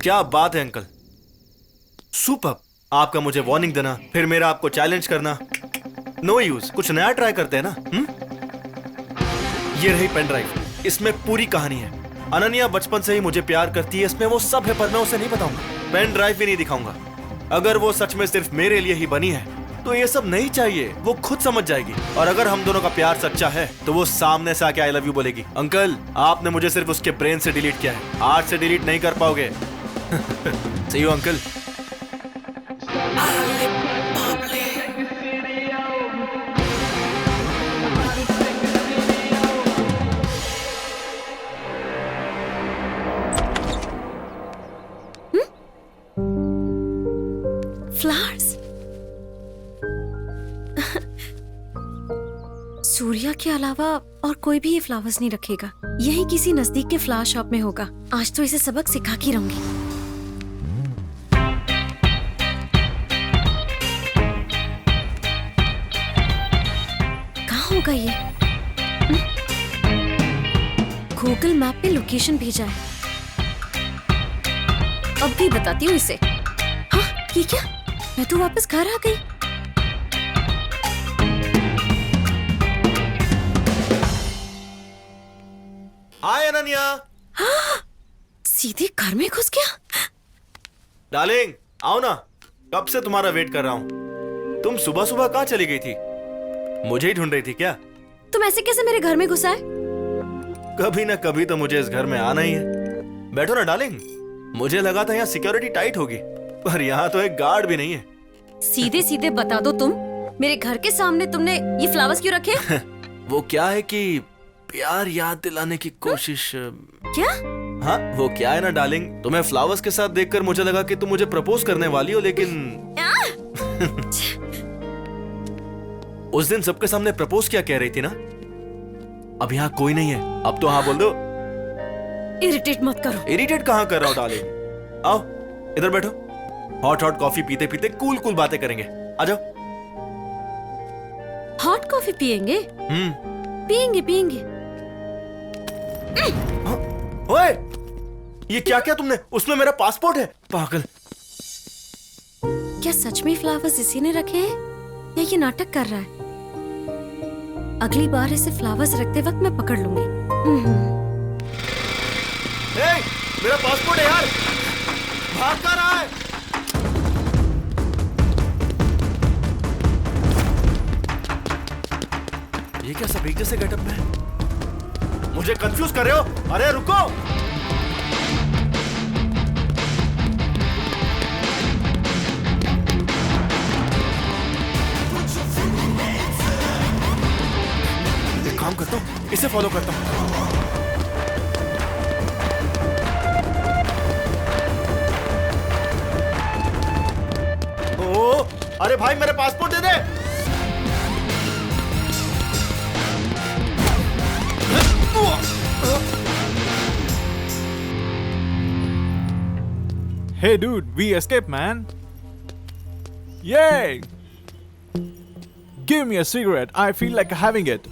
क्या बात है अंकल, सुपर। आपका मुझे वार्निंग देना, फिर मेरा आपको चैलेंज करना, नो यूज। कुछ नया ट्राई करते हैं ना। ये रही पेन ड्राइव, इसमें पूरी कहानी है। अनन्या बचपन से ही मुझे प्यार करती है, इसमें वो सब है, पर मैं उसे नहीं बताऊंगा। पेन ड्राइव भी नहीं दिखाऊंगा। अगर वो सच में सिर्फ मेरे लिए ही बनी है तो ये सब नहीं चाहिए, वो खुद समझ जाएगी। और अगर हम दोनों का प्यार सच्चा है तो वो सामने से आके आई लव यू बोलेगी। अंकल, आपने मुझे सिर्फ उसके ब्रेन से डिलीट किया है, हार्ट से डिलीट नहीं कर पाओगे। सही हो अंकल? फ्लावर्स? सूर्या के अलावा और कोई भी ये फ्लावर्स नहीं रखेगा। यही किसी नजदीक के फ्लावर शॉप में होगा। आज तो इसे सबक सिखा के रहूंगी। कहाँ होगा ये? गूगल मैप पे लोकेशन भेजा है। अब भी बताती हूँ इसे। हाँ, ये क्या? मैं तो वापस घर आ गई। हाय अनन्या। सीधे घर में घुस गया। डार्लिंग आओ ना, कब से तुम्हारा वेट कर रहा हूँ। तुम सुबह सुबह कहाँ चली गई थी? मुझे ही ढूंढ रही थी क्या? तुम ऐसे कैसे मेरे घर में घुसा है? कभी ना कभी तो मुझे इस घर में आना ही है। बैठो ना डार्लिंग। मुझे लगा था यहाँ सिक्योरिटी टाइट होगी, पर यहाँ तो एक गार्ड भी नहीं है। सीधे सीधे बता दो, तुम मेरे घर के सामने तुमने ये फ्लावर्स क्यों रखे? वो क्या है कि प्यार याद दिलाने की कोशिश। क्या? हाँ वो क्या है ना डार्लिंग, तुम्हें फ्लावर्स के साथ देखकर मुझे लगा कि तुम मुझे प्रपोज करने वाली हो, लेकिन उस दिन सबके सामने प्रपोज क्या कह रही थी ना। अब यहाँ कोई नहीं है, अब तो हाँ बोल दो। इरिटेट मत करो। इरिटेट कहाँ कर रहा हूँ डार्लिंग। आओ इधर बैठो, हॉट हॉट कॉफी पीते पीते कूल कूल बातें करेंगे। आ जाओ। हॉट कॉफी पियेंगे? पियेंगे पियेंगे। ओए, ये क्या क्या तुमने? उसमें मेरा पासपोर्ट है, पागल। क्या सच में फ्लावर्स इसी ने रखे हैं या ये नाटक कर रहा है? अगली बार इसे फ्लावर्स रखते वक्त मैं पकड़ लूंगी। मेरा पासपोर्ट है यार, भाग कर रहा है। ये क्या सब एक जैसे गेटअप में? मुझे कंफ्यूज कर रहे हो? अरे रुको। एक काम करता हूं, इसे फॉलो करता हूं। ओ, अरे भाई मेरे passport they they. Hey dude, we escaped, man. Yay! Give me a cigarette. I feel like having it.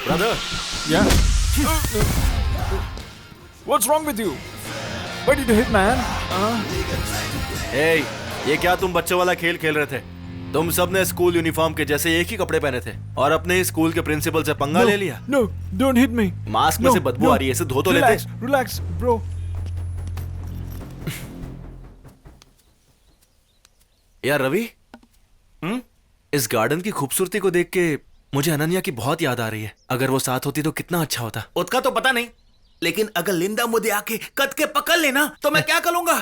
Brother. Yeah. What's wrong with you? Why did you hit, man? Hey, ये क्या तुम बच्चों वाला खेल खेल रहे थे? तुम सबने स्कूल यूनिफॉर्म के जैसे एक ही कपड़े पहने थे और अपने ही स्कूल के प्रिंसिपल से पंगा ले लिया। No, don't hit me. Mask में से बदबू आ रही है, इसे धो तो लेते। Relax, bro. यार रवि, इस गार्डन की खूबसूरती को देख के मुझे अनन्या की बहुत याद आ रही है। अगर वो साथ होती तो कितना अच्छा होता। उसका तो पता नहीं, लेकिन अगर लिंदा मुझे आके कद के पकड़ लेना तो मैं क्या करूंगा?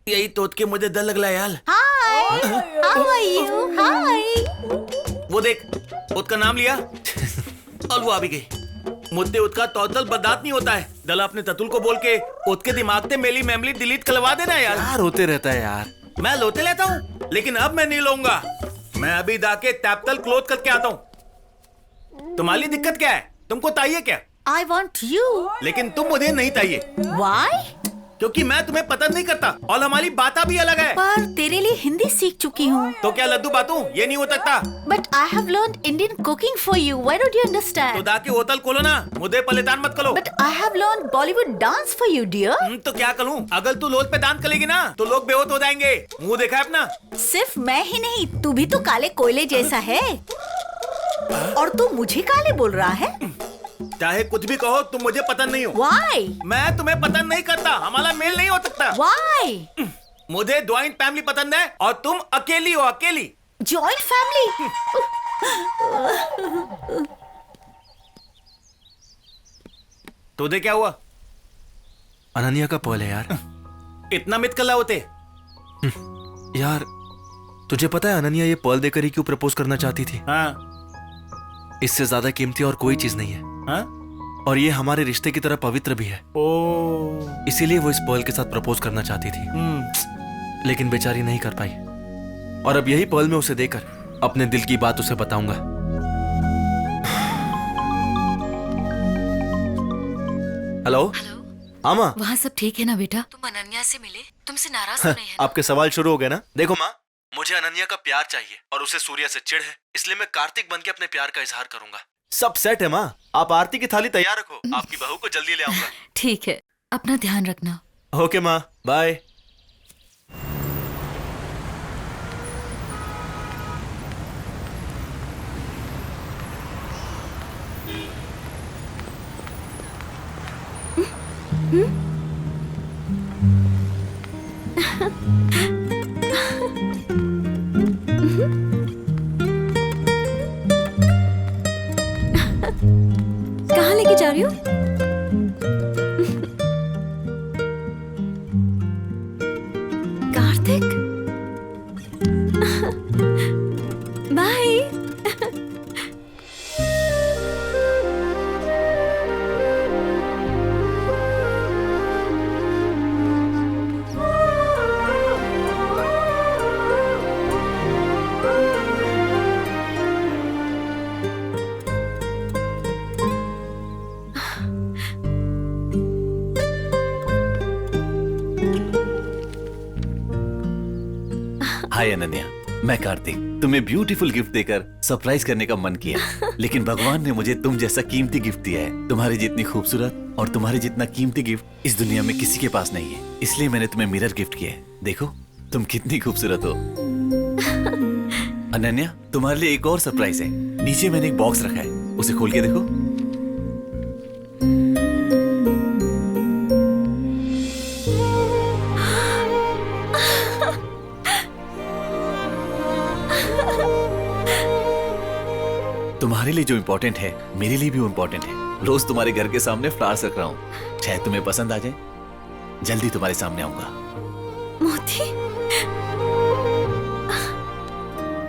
यही तो के मुझे डर लग रहा है यार। हाय, हाउ आर यू? हाय। वो देख, उसका नाम लिया और वो आ भी गई। मुझे उसका टोटल बर्दाश्त नहीं होता है। दला अपने ततुल को बोल के उसके दिमाग से मेरी मेमोरी डिलीट करवा देना यार। यार होते रहता है यार। मैं लोते लेता हूँ, लेकिन अब मैं नहीं लूंगा। मैं अभी जाके टैपतल क्लोज करके आता हूँ। तुम्हारी दिक्कत क्या है? तुमको चाहिए क्या? I want you. लेकिन तुम मुझे नहीं चाहिए। Why? क्योंकि मैं तुम्हें पसंद नहीं करता और हमारी बातें भी अलग है। पर तेरे लिए हिंदी सीख चुकी हूँ। तो क्या लड्डू बातू? ये नहीं हो सकता। But I have learned Indian cooking for you. Why don't you understand? तो जाके होटल खोलो ना, मुझे परेशान मत करो। But I have learned Bollywood dance for you, dear. तो क्या करूँ? अगर तू लोज पे डांस करेगी ना तो लोग बेहोश हो जाएंगे। मुंह देखा है अपना? सिर्फ मैं ही नहीं, तू भी तो काले कोयले जैसा है। और तू मुझे काले बोल रहा है? चाहे कुछ भी कहो, तुम मुझे पसंद नहीं हो। Why? मैं तुम्हें पसंद नहीं करता, हमारा मेल नहीं हो सकता। Why? मुझे जॉइंट फैमिली पसंद है और तुम अकेली हो, अकेली। Joint family? तुझे क्या हुआ? अनन्या का पल है यार। इतना मित कला होते यार, तुझे पता है अनन्या ये पल देकर ही क्यों प्रपोज करना चाहती थी? हाँ। इससे ज्यादा कीमती और कोई चीज नहीं है। हाँ? और ये हमारे रिश्ते की तरह पवित्र भी है। इसीलिए वो इस पर्ल के साथ प्रपोज करना चाहती थी, लेकिन बेचारी नहीं कर पाई। और अब यही पर्ल में उसे देकर अपने दिल की बात उसे बताऊंगा। हेलो आमा, वहाँ सब ठीक है ना बेटा? तुम अनन्या से मिले? तुमसे नाराज तो नहीं है? आपके सवाल शुरू हो गए ना? देखो माँ, मुझे अनन्या का प्यार चाहिए और उसे सूर्या से चिढ़ है, इसलिए मैं कार्तिक बन के अपने प्यार का इजहार करूंगा। सब सेट है माँ, आप आरती की थाली तैयार रखो, आपकी बहू को जल्दी ले आऊंगा। ठीक है, अपना ध्यान रखना। ओके माँ, बाय। कहाँ लेके जा रही हो? कार्तिक, बाय। हाय अनन्या, मैं कार्तिक। तुम्हें ब्यूटीफुल गिफ्ट देकर सरप्राइज करने का मन किया, लेकिन भगवान ने मुझे तुम जैसा कीमती गिफ्ट दिया है। तुम्हारी जितनी खूबसूरत और तुम्हारे जितना कीमती गिफ्ट इस दुनिया में किसी के पास नहीं है, इसलिए मैंने तुम्हें मिरर गिफ्ट किया है। देखो तुम कितनी खूबसूरत हो। अनन्या, तुम्हारे लिए एक और सरप्राइज है। नीचे मैंने एक बॉक्स रखा है, उसे खोल के देखो। तुम्हारे लिए जो इम्पोर्टेंट है मेरे लिए भी वो इम्पोर्टेंट है। रोज तुम्हारे घर के सामने फ्लावर्स रख रहा हूँ, शायद तुम्हें पसंद आ जाए। जल्दी तुम्हारे सामने आऊंगा। मोती,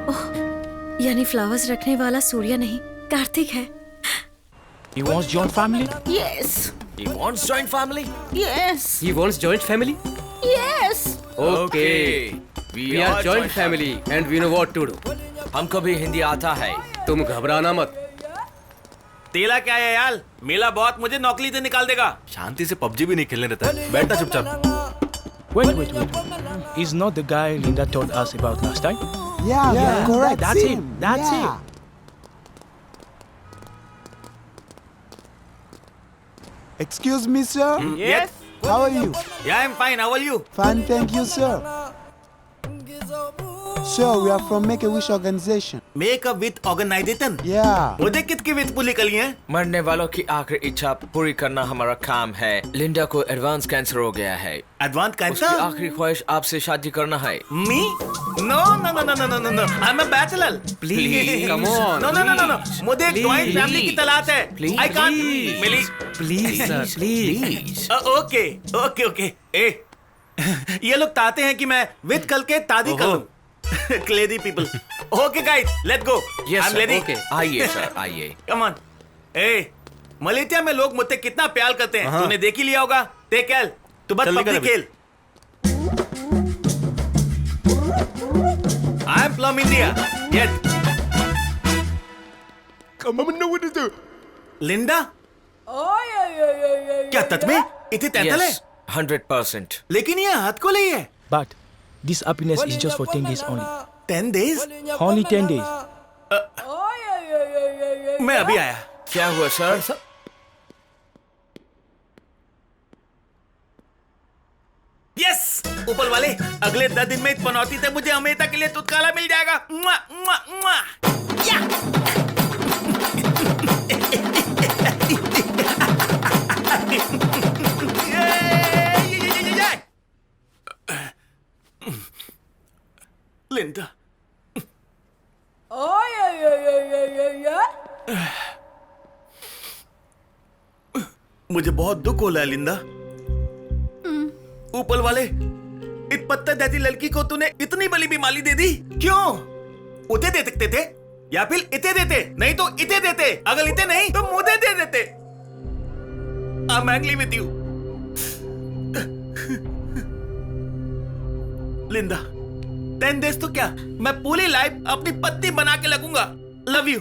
ओह, यानी फ्लावर्स रखने वाला सूर्या नहीं कार्तिक है। He wants joint family? Yes. He wants joint family? Yes. He wants joint family? Yes. Okay. We are joint family and we know what to do. हमको भी हिंदी आता है। तुम घबराना मत। तेला क्या है यार, मेला बहुत मुझे नौकरी से निकाल देगा। शांति से पबजी भी नहीं खेलने देता है। बैठा चुपचाप। Wait. He's not the guy Linda told us about last time? Yeah, correct. That's him. That's him. Excuse me, sir. Yes. How are you? Yeah, I'm fine. How are you? Fine, thank you, sir. Sir, we are from Make a Wish organization. Make a Wish organization? Yeah. मुझे कितनी विश पूरी करनी है? मरने वालों की आखिरी इच्छा पूरी करना हमारा काम है। लिंडा को एडवांस कैंसर हो गया है। Advance cancer? उसकी आखिरी ख्वाहिश आपसे शादी करना है। Me? No. I'm a bachelor. Please, come on. No. मुझे एक जॉइंट फैमिली की तलाश है। I can't. Milli? Please, sir, please. Okay. ये लोग चाहते हैं कि मैं विद कल के शादी करूं। Clearly people. Okay guys, let's go. Yes, I'm sir. ready. Okay. आइए सर, आइए। Come on. मलेशिया में लोग मुझसे कितना प्यार करते हैं, तूने देख ही लिया होगा। Take care. तू बस पबजी खेल। I'm from India. Yes. Come on, know what to do. Linda? क्या सच में? इतनी तैंतल है? 100%. लेकिन ये हाथ को नहीं है। But this happiness is just for 10 days only. 10 days? Only 10 days. मैं अभी आया। क्या हुआ सर? यस, ऊपर वाले अगले 10 दिन में इस पनौती से मुझे हमेशा के लिए छुटकारा मिल जाएगा। मुआ, मुआ, मुआ। या! लिंडा, मुझे बहुत दुख हो रहा है लिंडा। ऊपर वाले, इस पत्थर जैसी लड़की को तूने इतनी बड़ी बीमारी दे दी, क्यों? उसे दे सकते थे या फिर इसे देते, नहीं तो इसे देते। अगर इसे नहीं तो मुझे दे देते। I'm angry with you. Linda, 10 days तो क्या, मैं पूरी लाइफ अपनी पत्नी बना के लगूंगा। Love you.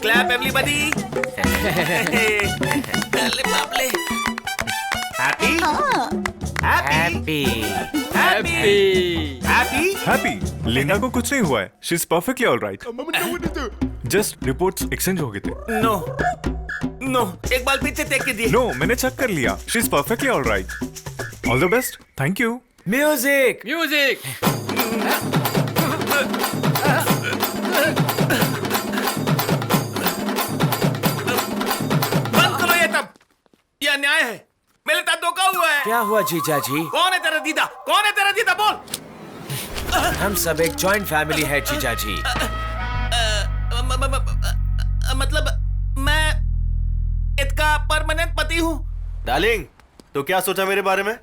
Clap everybody. अरे बाप रे। Happy happy happy happy happy. Leena को कुछ नहीं हुआ है, she is perfectly alright. Just reports exchange हो गए थे। नो नो, एक बार पीछे देख के दिए। नो, मैंने चेक कर लिया, she is perfectly alright. All the best, thank you. Music music. बंद करो ये तब, यह अन्याय है, मेरे साथ धोखा हुआ है। क्या हुआ जीजा जी? कौन है तेरा दीदा? कौन है तेरा दीदा? बोल। हम सब एक जॉइंट फैमिली है जीजा जी। मतलब मैं इसका परमानेंट पति हूँ। डार्लिंग, तो क्या सोचा मेरे बारे में?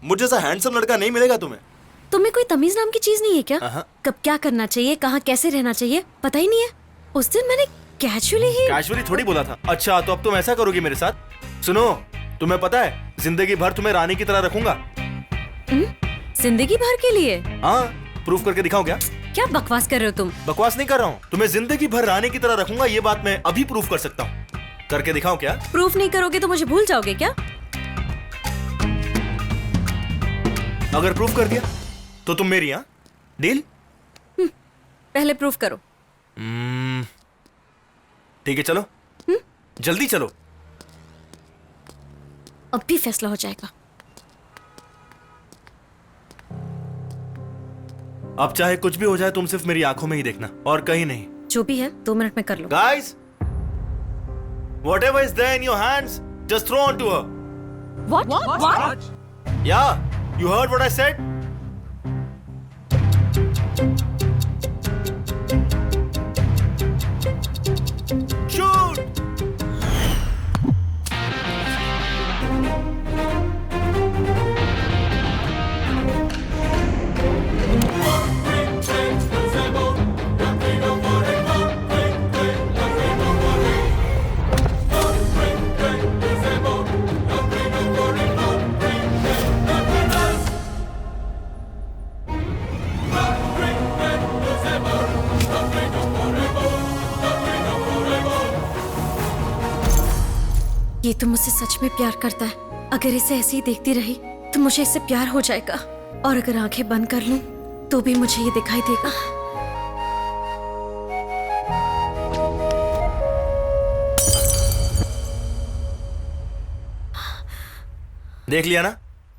मुझे जैसा हैंडसम लड़का नहीं मिलेगा तुम्हें। तुम्हें कोई तमीज नाम की चीज नहीं है क्या? कब क्या करना चाहिए, कहाँ कैसे रहना चाहिए, पता ही नहीं है। उस दिन मैंने कैजुअली थोड़ी बोला था। अच्छा, तो अब तुम ऐसा करोगी मेरे साथ? सुनो, तुम्हें पता है जिंदगी भर तुम्हें रानी की तरह रखूंगा। जिंदगी भर के लिए? हाँ, प्रूफ करके दिखाऊं क्या? क्या बकवास कर रहे हो तुम? बकवास नहीं कर रहा हूँ, तुम्हें जिंदगी भर रानी की तरह रखूंगा, ये बात मैं अभी प्रूफ कर सकता हूँ। करके दिखाऊं क्या? प्रूफ नहीं करोगे तो मुझे भूल जाओगे क्या? अगर प्रूफ कर दिया तो तुम मेरी, हाँ? डील? पहले प्रूफ करो। ठीक है, चलो। जल्दी चलो। अब भी फैसला हो जाएगा। अब चाहे कुछ भी हो जाए, तुम सिर्फ मेरी आंखों में ही देखना और कहीं नहीं। जो भी है 2 मिनट में कर लो। Guys, whatever is there in your hands, just throw onto her. What? Yeah, you heard what I said? Shoot! ये तो मुझसे सच में प्यार करता है। अगर इसे ऐसे ही देखती रही तो मुझे इससे प्यार हो जाएगा, और अगर आंखें बंद कर लूं तो भी मुझे ये दिखाई देगा। देख लिया ना,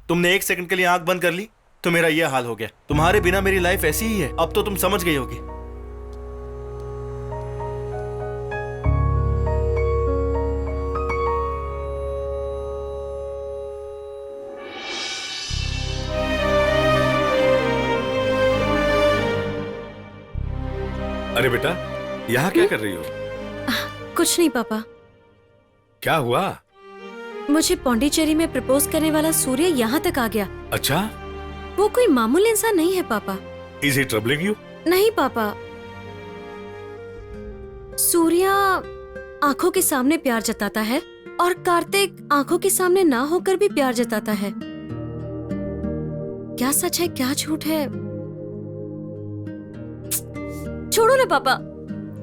तुमने 1 सेकंड के लिए आंख बंद कर ली तो मेरा ये हाल हो गया। तुम्हारे बिना मेरी लाइफ ऐसी ही है, अब तो तुम समझ गई होगी। अरे बेटा, यहाँ क्या कर रही हो? कुछ नहीं पापा। क्या हुआ? मुझे पौंडीचेरी में प्रपोज करने वाला सूर्य यहाँ तक आ गया। अच्छा, वो कोई मामूली इंसान नहीं है पापा। Is he troubling you? नहीं पापा, सूर्य आंखों के सामने प्यार जताता है और कार्तिक आंखों के सामने ना होकर भी प्यार जताता है। क्या सच है क्या झूठ है, छोड़ो ना पापा।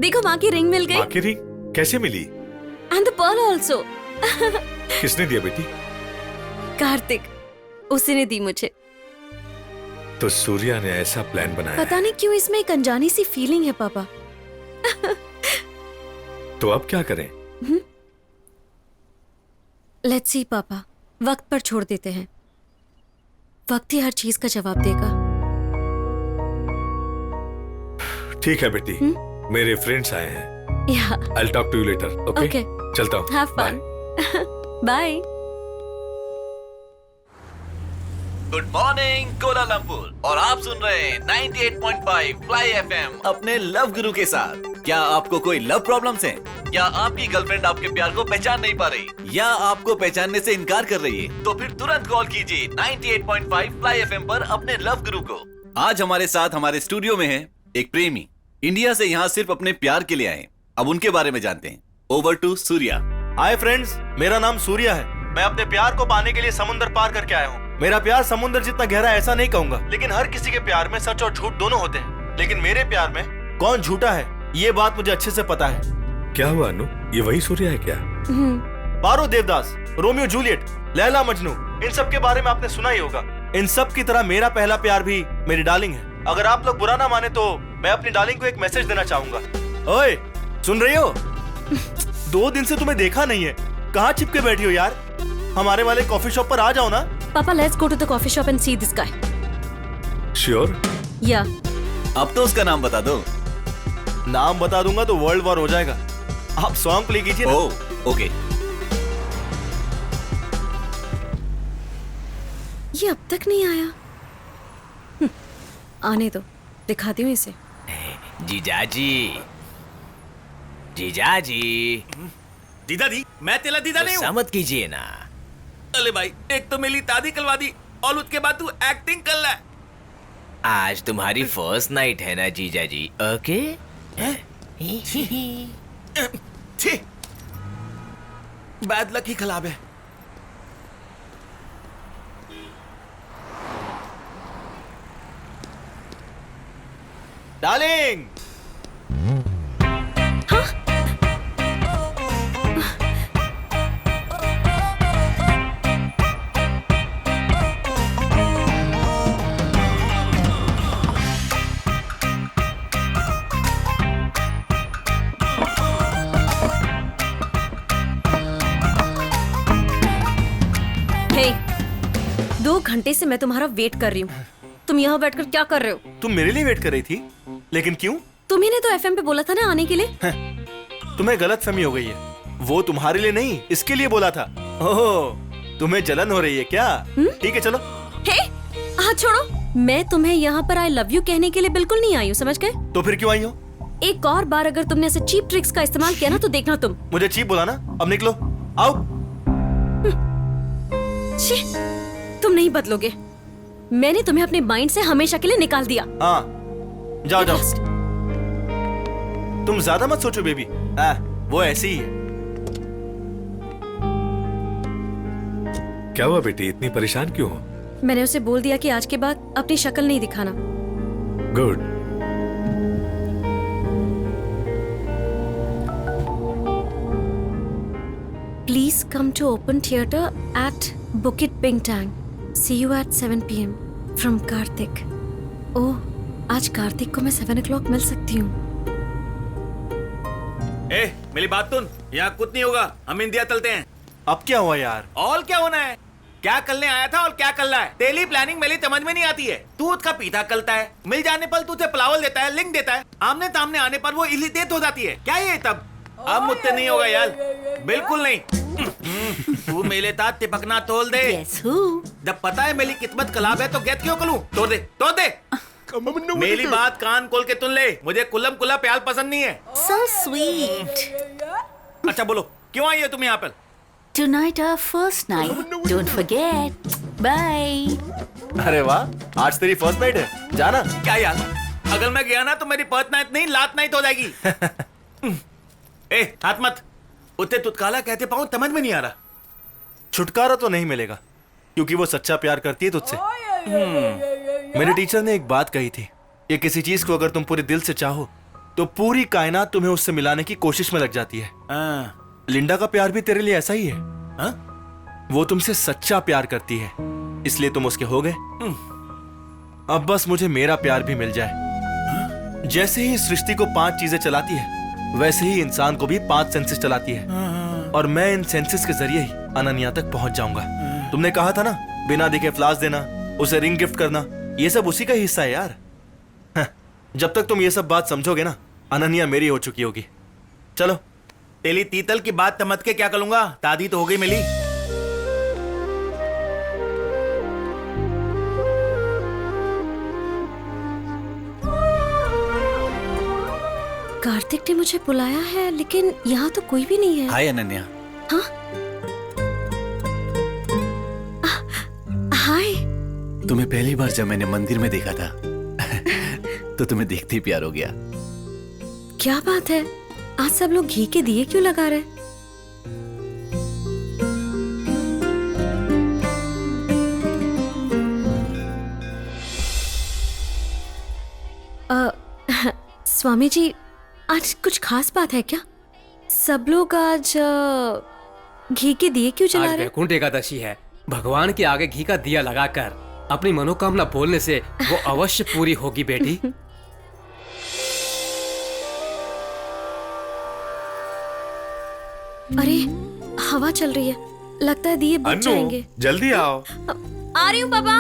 देखो माँ की रिंग मिल गई। माँ की रिंग कैसे मिली? And the pearl also. किसने दिया बेटी? कार्तिक, उसी ने दी मुझे। तो सूर्या ने ऐसा प्लान बनाया। पता नहीं क्यों इसमें एक अनजानी सी फीलिंग है पापा। तो अब क्या करें? लेट्स सी पापा, वक्त पर छोड़ देते हैं। वक्त ही हर चीज का जवाब देगा। ठीक है बेटी, मेरे फ्रेंड्स आए हैं। I'll talk to you later, okay? Okay. चलता हूँ। Have fun. Bye. Good morning Kuala Lumpur, और आप सुन रहे हैं 98.5 फ्लाई एफएम अपने लव गुरु के साथ। क्या आपको कोई लव प्रॉब्लम्स हैं? क्या आपकी गर्लफ्रेंड आपके प्यार को पहचान नहीं पा रही, या आपको पहचानने से इनकार कर रही है? तो फिर तुरंत कॉल कीजिए 98.5 फ्लाई एफएम पर अपने लव गुरु को। आज हमारे साथ हमारे स्टूडियो में है एक प्रेमी, इंडिया से यहाँ सिर्फ अपने प्यार के लिए आए। अब उनके बारे में जानते हैं। Over to Surya. Hi friends, मेरा नाम सूर्या है। मैं अपने प्यार को पाने के लिए समुद्र पार करके आया हूँ। मेरा प्यार समुद्र जितना गहरा ऐसा नहीं कहूंगा, लेकिन हर किसी के प्यार में सच और झूठ दोनों होते हैं। लेकिन मेरे प्यार में कौन झूठा है, ये बात मुझे अच्छे से पता है। क्या हुआ अनु, ये वही सूर्या है क्या? पारो देवदास, रोमियो जूलियट, लैला मजनू, इन सब के बारे में आपने सुना ही होगा। इन सब की तरह मेरा पहला प्यार भी मेरी डार्लिंग है। अगर आप लोग बुरा ना माने तो मैं अपनी डार्लिंग को एक मैसेज देना चाहूंगा। ओए, सुन रही हो? 2 दिन से तुम्हें देखा नहीं है, कहाँ चिपके बैठी हो यार? हमारे वाले कॉफी शॉप पर आ जाओ ना। पापा, let's go to the coffee shop and see this guy. Sure? या अब तो उसका नाम बता दो। नाम बता दूंगा तो वर्ल्ड वॉर हो जाएगा। आप सॉन्ग प्ले कीजिए ना। ओके। ये अब तक नहीं आया। आने दो, दिखाती हूँ इसे। जीजाजी, जीजाजी। दीदा दी, मैं तेरा दीदा नहीं हूँ। समझ कीजिए ना। अरे भाई, एक तो मेरी दादी करवा दी और उसके बाद तू एक्टिंग कर रहा है। आज तुम्हारी फर्स्ट नाइट है ना जीजाजी? ओके? छी, बैड लक ही खराब है। डार्लिंग। हे, 2 घंटे से मैं तुम्हारा वेट कर रही हूँ। तुम यहाँ बैठकर क्या कर रहे हो? तुम मेरे लिए वेट कर रही थी, लेकिन क्यों? तुम्ही ने तो एफएम पे बोला था ना आने के लिए। तुम्हें गलतफहमी हो गई है। वो तुम्हारे लिए नहीं, इसके लिए बोला था। ओह, तुम्हें जलन हो रही है क्या? ठीक है, चलो। हे, हाथ छोड़ो। मैं तुम्हें यहाँ पर आई लव यू कहने के लिए बिल्कुल नहीं आई हूँ, समझ गए? तो फिर क्यों आई हो? एक और बार अगर तुमने ऐसे चीप ट्रिक्स का इस्तेमाल किया ना तो देखना तुम। मुझे चीप बोला ना, अब निकलो, आओ। छी, तुम नहीं बदलोगे। मैंने तुम्हें अपने माइंड से हमेशा के लिए निकाल दिया। हाँ, जाओ जाओ। तुम ज्यादा मत सोचो बेबी, वो ऐसी ही है। क्या हुआ बेटी, इतनी परेशान क्यों हो? मैंने उसे बोल दिया कि आज के बाद अपनी शक्ल नहीं दिखाना। Good. Please come to open theatre at Bukit Bintang. See you at 7 p.m. from Karthik. ओह, आज कार्तिक को मैं 7 o'clock मिल सकती हूँ। ए, मेरी बात सुन, यहाँ कुछ नहीं होगा, हम इंडिया चलते हैं। अब क्या हुआ यार? और क्या होना है? क्या करने आया था और क्या कर रहा है? तेरी प्लानिंग मेरी समझ में नहीं आती है। तू उसका पीछा करता है, मिल जाने पर तू उसे प्लावल देता है, लिंक देता है, आमने सामने आने पर वो इरिटेट हो जाती है। क्या ये तब? अब मुझसे नहीं होगा यार, बिल्कुल नहीं। तू मेरे साथ चिपकना तोड़ दे। जब पता है मेरी किस्मत खराब है तो गेट क्यों करूं? तोड़ दे, तोड़ दे। मेरी बात कान खोल के सुन ले, मुझे कुलम कुला प्यार पसंद नहीं है। So sweet. अच्छा बोलो, क्यों आई है तुम यहाँ पर? Tonight our first night. Don't forget. Bye. अरे वाह, आज तेरी फर्स्ट नाइट है, जाना। क्या यार, अगर मैं गया ना तो मेरी फर्स्ट नाइट नहीं लात नाइट हो जाएगी। ए, हाथ मत। उसे तुतकाला कहते पाऊं, समझ में नहीं आ रहा। छुटकारा तो नहीं मिलेगा, क्योंकि वो सच्चा प्यार करती है तुझसे। मेरे टीचर ने एक बात कही थी, ये किसी चीज को अगर तुम पूरे दिल से चाहो तो पूरी कायनात तुम्हें उससे मिलाने की कोशिश में लग जाती है। लिंडा का प्यार भी तेरे लिए ऐसा ही है। वो तुमसे सच्चा प्यार करती है, इसलिए तुम उसके हो गए। अब बस मुझे मेरा प्यार भी मिल जाए। जैसे ही सृष्टि को 5 चीजें चलाती है, वैसे ही इंसान को भी 5 सेंसेस चलाती है, और मैं इन सेंसेस के जरिए ही अनन्या तक पहुंच जाऊंगा। तुमने कहा था ना, बिना दिखे फ्लावर्स देना, उसे रिंग गिफ्ट करना, ये सब उसी का ही हिस्सा है यार। जब तक तुम ये सब बात समझोगे ना, अनन्या मेरी हो चुकी होगी। चलो। तेली तीतल की बात समझ के क्या करूंगा, दादी तो हो गई मिली। कार्तिक ने मुझे बुलाया है, लेकिन यहाँ तो कोई भी नहीं है। हाय अनन्या। हाँ? हाय। तुम्हें पहली बार जब मैंने मंदिर में देखा था तो तुम्हें देखते ही प्यार हो गया। क्या बात है, आज सब लोग घी के दिए क्यों लगा रहे? स्वामी जी, आज कुछ खास बात है क्या? सब लोग आज घी के दिए क्यों जला आज रहे? वैकुंठ एकादशी है। भगवान के आगे घी का दिया लगाकर अपनी मनोकामना बोलने से वो अवश्य पूरी होगी बेटी। अरे हवा चल रही है, लगता है दिए बुझ जाएंगे। जल्दी आओ। आ रही हूँ पापा।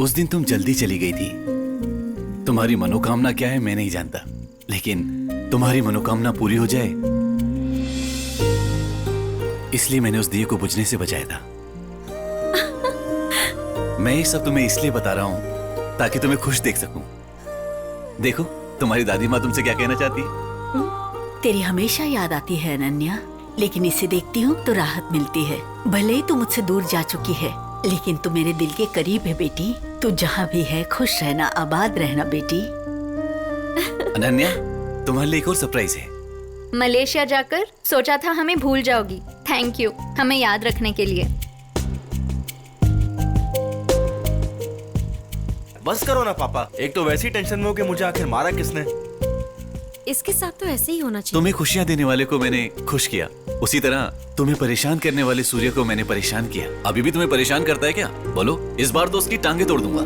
उस दिन तुम जल्दी चली गई थी। तुम्हारी मनोकामना क्या है मैं नहीं जानता, लेकिन तुम्हारी मनोकामना पूरी हो जाए इसलिए मैंने उस दिए को बुझने से बचाया था। मैं ये सब तुम्हें इसलिए बता रहा हूं ताकि तुम्हें खुश देख सकूं। देखो तुम्हारी दादी माँ तुमसे क्या कहना चाहती है। तेरी हमेशा याद आती है अनन्या, लेकिन इसे देखती हूँ तो राहत मिलती है। भले ही तू मुझसे दूर जा चुकी है, लेकिन तू मेरे दिल के करीब है बेटी। तू जहाँ भी है खुश रहना, आबाद रहना बेटी। अनन्या तुम्हारे लिए एक और सरप्राइज है। मलेशिया जाकर सोचा था हमें भूल जाओगी। थैंक यू हमें याद रखने के लिए। बस करो ना पापा, एक तो वैसी टेंशन में हो कि मुझे आखिर मारा किसने। इसके साथ तो ऐसे ही होना चाहिए। तुम्हें खुशियां देने वाले को मैंने खुश किया, उसी तरह तुम्हें परेशान करने वाले सूर्य को मैंने परेशान किया। अभी भी तुम्हें परेशान करता है क्या? बोलो, इस बार तो उसकी टांगे तोड़ दूंगा।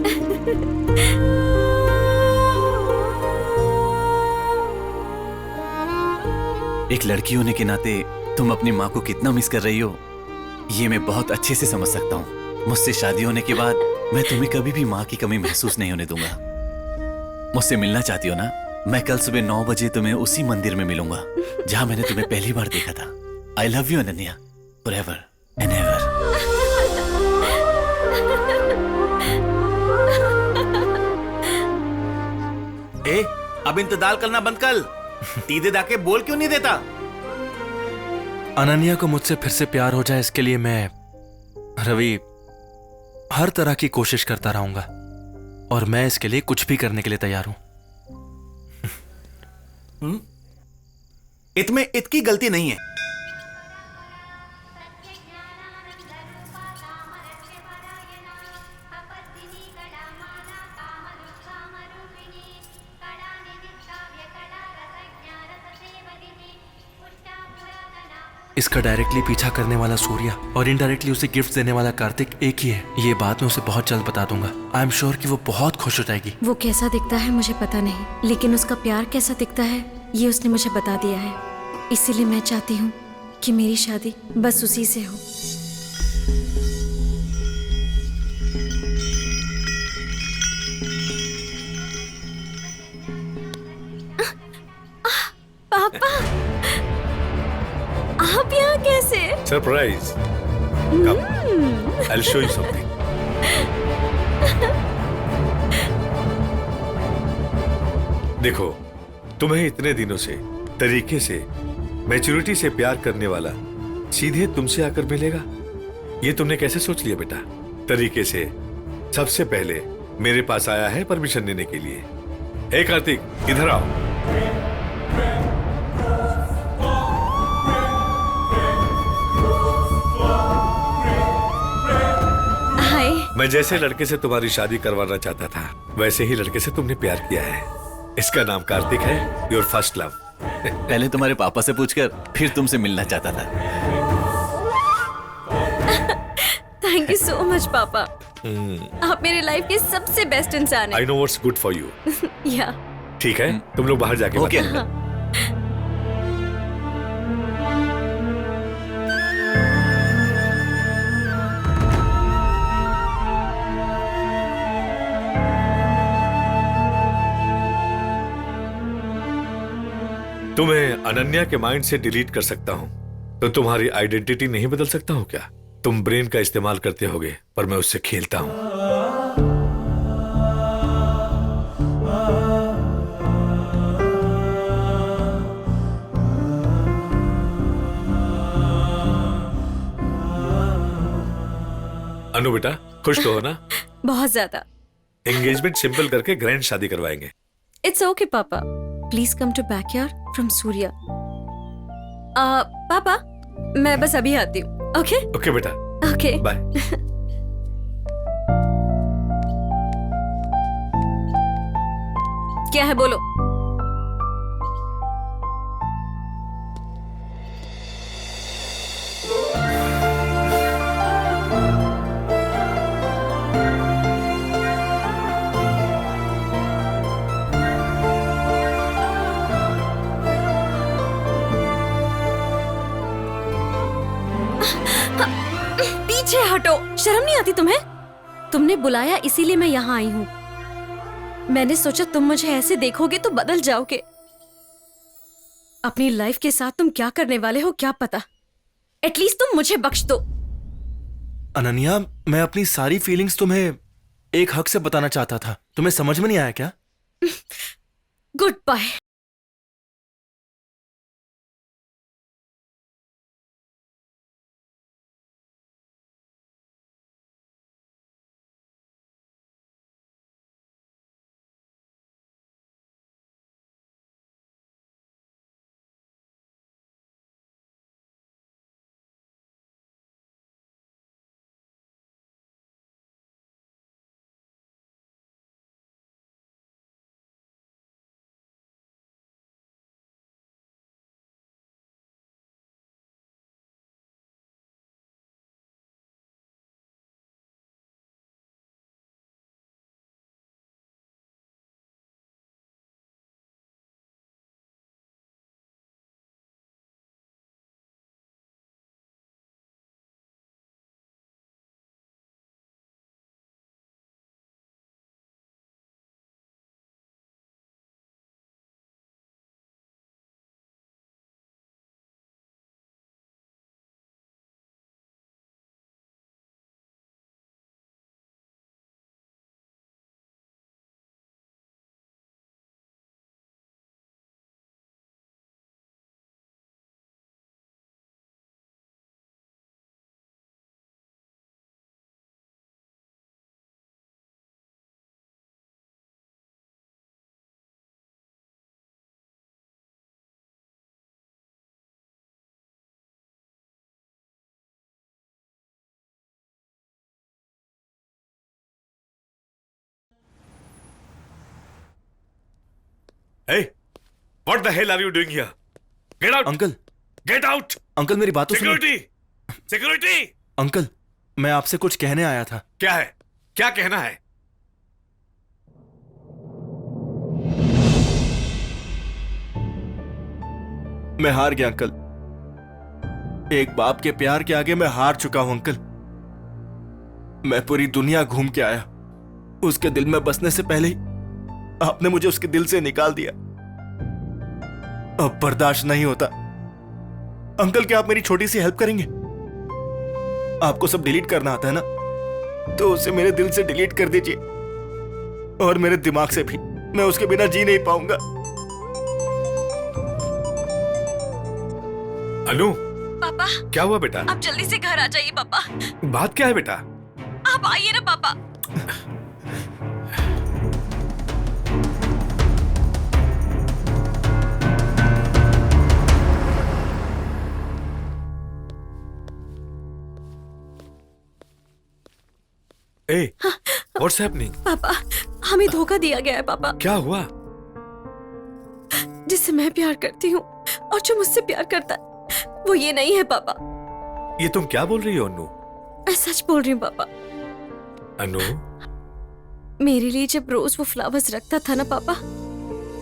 एक लड़की होने के नाते तुम अपनी माँ को कितना मिस कर रही हो ये मैं बहुत अच्छे से समझ सकता हूँ। मुझसे शादी होने के बाद मैं तुम्हें कभी भी माँ की कमी महसूस नहीं होने दूंगा। मुझसे मिलना चाहती हो ना? मैं कल सुबह 9 बजे तुम्हें उसी मंदिर में मिलूंगा जहां मैंने तुम्हें पहली बार देखा था। I love you Ananya, forever and ever. ए, अब इंतजार करना बंद कर। सीधे जाके बोल क्यों नहीं देता? अनन्या को मुझसे फिर से प्यार हो जाए इसके लिए मैं रवि हर तरह की कोशिश करता रहूंगा, और मैं इसके लिए कुछ भी करने के लिए तैयार हूं। इसमें इतकी गलती नहीं है। इसका डायरेक्टली पीछा करने वाला सूर्या और इनडायरेक्टली उसे गिफ्ट देने वाला कार्तिक एक ही है। ये बात मैं उसे बहुत जल्द बता दूंगा। आई एम श्योर कि वो बहुत खुश हो जाएगी। वो कैसा दिखता है मुझे पता नहीं, लेकिन उसका प्यार कैसा दिखता है ये उसने मुझे बता दिया है। इसीलिए मैं चाहती हूँ कि मेरी शादी बस उसी से हो। पापा, आप यहाँ कैसे? Surprise. I'll show you something. देखो, तुम्हें इतने दिनों से तरीके से मैच्योरिटी से प्यार करने वाला सीधे तुमसे आकर मिलेगा, ये तुमने कैसे सोच लिया बेटा? तरीके से सबसे पहले मेरे पास आया है परमिशन लेने के लिए। हे कार्तिक, इधर आओ। मैं जैसे लड़के से तुम्हारी शादी करवाना चाहता था, वैसे ही लड़के से तुमने प्यार किया है। इसका नाम कार्तिक है, योर फर्स्ट लव। पहले तुम्हारे पापा से पूछकर फिर तुमसे मिलना चाहता था। थैंक यू सो मच पापा। आप मेरे लाइफ के सबसे बेस्ट इंसान हैं। I know what's good for you. या ठीक है, तुम लोग बाहर जाके ओके। तुम्हें अनन्या के माइंड से डिलीट कर सकता हूं, तो तुम्हारी आइडेंटिटी नहीं बदल सकता हूं क्या? तुम ब्रेन का इस्तेमाल करते होगे, पर मैं उससे खेलता हूं। अनु बेटा, खुश तो हो ना? बहुत ज्यादा। एंगेजमेंट सिंपल करके ग्रैंड शादी करवाएंगे। इट्स ओके पापा, please come to backyard from Surya. पापा, मैं बस अभी आती हूँ। ओके ओके बेटा, ओके बाय। क्या है बोलो? शर्म नहीं आती तुम्हें? तुमने बुलाया इसीलिए मैं यहाँ आई हूँ। मैंने सोचा तुम मुझे ऐसे देखोगे तो बदल जाओगे। अपनी लाइफ के साथ तुम क्या करने वाले हो क्या पता। एटलीस्ट तुम मुझे बख्श दो। अनन्या, मैं अपनी सारी फीलिंग्स तुम्हें एक हक से बताना चाहता था, तुम्हें समझ में नहीं आया क्या? Goodbye. Hey, what the hell are you doing here? Get out! Uncle, Get out! Uncle मेरी बात तो सुनो। Security! Security! अंकल, मैं आपसे कुछ कहने आया था। क्या है? क्या कहना है? मैं हार गया अंकल। एक बाप के प्यार के आगे मैं हार चुका हूं अंकल। मैं पूरी दुनिया घूम के आया, उसके दिल में बसने से पहले ही आपने मुझे उसके दिल से निकाल दिया। अब बर्दाश्त नहीं होता। अंकल, क्या आप मेरी छोटी सी हेल्प करेंगे? आपको सब डिलीट करना आता है ना, तो उसे मेरे दिल से डिलीट कर दीजिए, और मेरे दिमाग से भी। मैं उसके बिना जी नहीं पाऊंगा। अनु, पापा, क्या हुआ बेटा? आप जल्दी से घर आ जाइए पापा। बात क्या है बेटा? आप आइए ना पापा। Hey, what's happening? पापा, हमें धोखा दिया गया है पापा। क्या हुआ? जिससे मैं प्यार करती हूँ और जो मुझसे प्यार करता है वो ये नहीं है पापा। ये तुम क्या बोल रही हो अनु? मैं सच बोल रही हूँ पापा। अनु, मेरे लिए जब रोज वो फ्लावर्स रखता था ना पापा,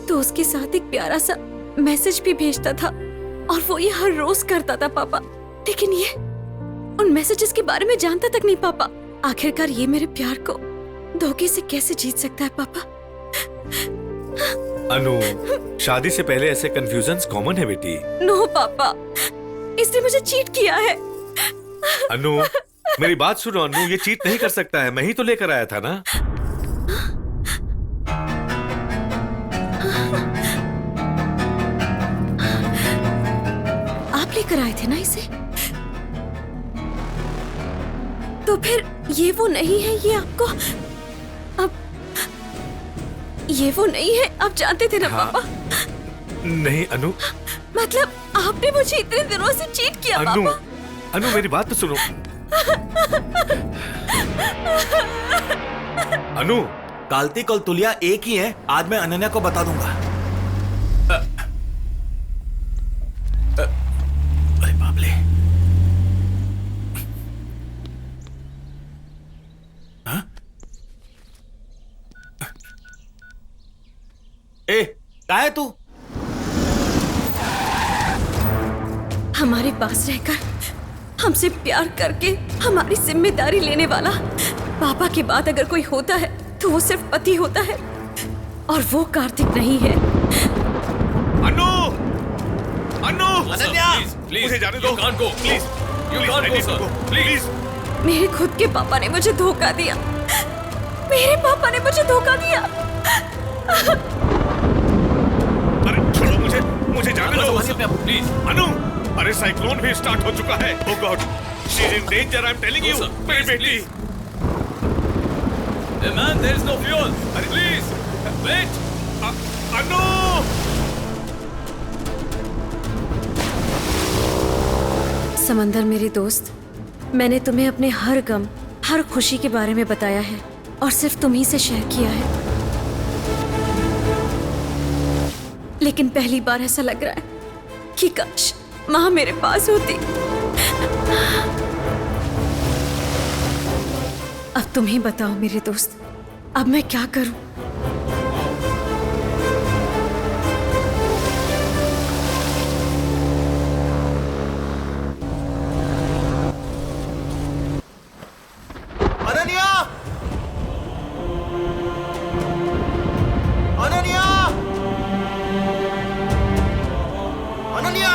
तो उसके साथ एक प्यारा सा मैसेज भी भेजता था, और वो ये हर रोज करता था पापा। लेकिन ये उन मैसेजेस के बारे में जानता तक नहीं पापा। आखिरकार ये मेरे प्यार को धोखे से कैसे जीत सकता है पापा? अनु, शादी से पहले ऐसे कंफ्यूजन्स कॉमन है बेटी। नो पापा, इसने मुझे चीट किया है। अनु, मेरी बात सुनो अनु, ये चीट नहीं कर सकता है, मैं ही तो लेकर आया था ना। आप लेकर आए थे ना इसे? तो फिर ये वो नहीं है, ये आपको अब ये वो नहीं है, आप जानते थे ना हाँ। पापा? नहीं अनु। मतलब आपने मुझे इतने दिनों से चीट किया अनु, पापा। अनु मेरी बात तो सुनो। अनु, कालती कल तुलिया एक ही है, आज मैं अनन्या को बता दूंगा। अरे बाप ले। ए, क्या है तू? हमारे पास रहकर हमसे प्यार करके हमारी जिम्मेदारी लेने वाला। पापा के बाद अगर कोई होता है तो वो सिर्फ पति होता है, और वो कार्तिक नहीं है। अनु! अनु! अनन्या! मुझे जाने दो। Please, please. मेरे खुद के पापा ने मुझे धोखा दिया। मेरे पापा ने मुझे धोखा दिया। अरे छोड़ो मुझे जाने दो प्लीज। अनु! अरे साइक्लोन भी स्टार्ट हो चुका है। Oh god, she is in danger, I am telling you. मेरी बेटी। Man, there is no fuel. अरे प्लीज वेट। अनु! समंदर मेरे दोस्त, मैंने तुम्हें अपने हर गम, हर खुशी के बारे में बताया है, और सिर्फ तुम ही से शेयर किया है। लेकिन पहली बार ऐसा लग रहा है कि काश माँ मेरे पास होती। अब तुम ही बताओ मेरे दोस्त, अब मैं क्या करूं? Ananya! Ananya! Ananya!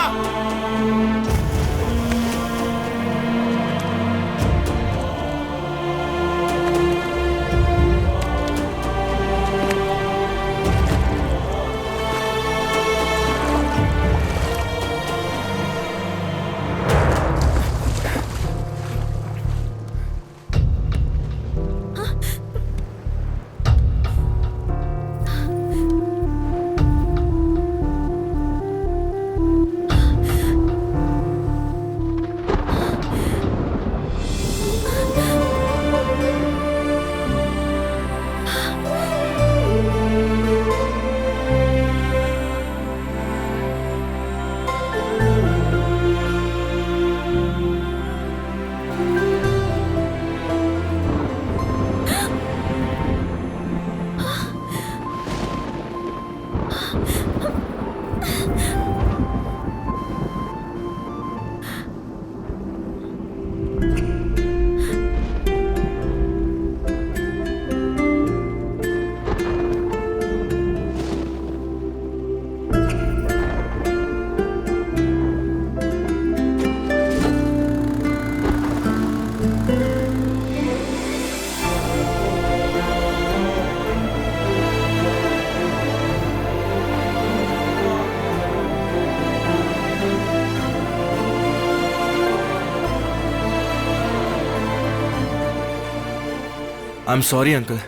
I am sorry uncle,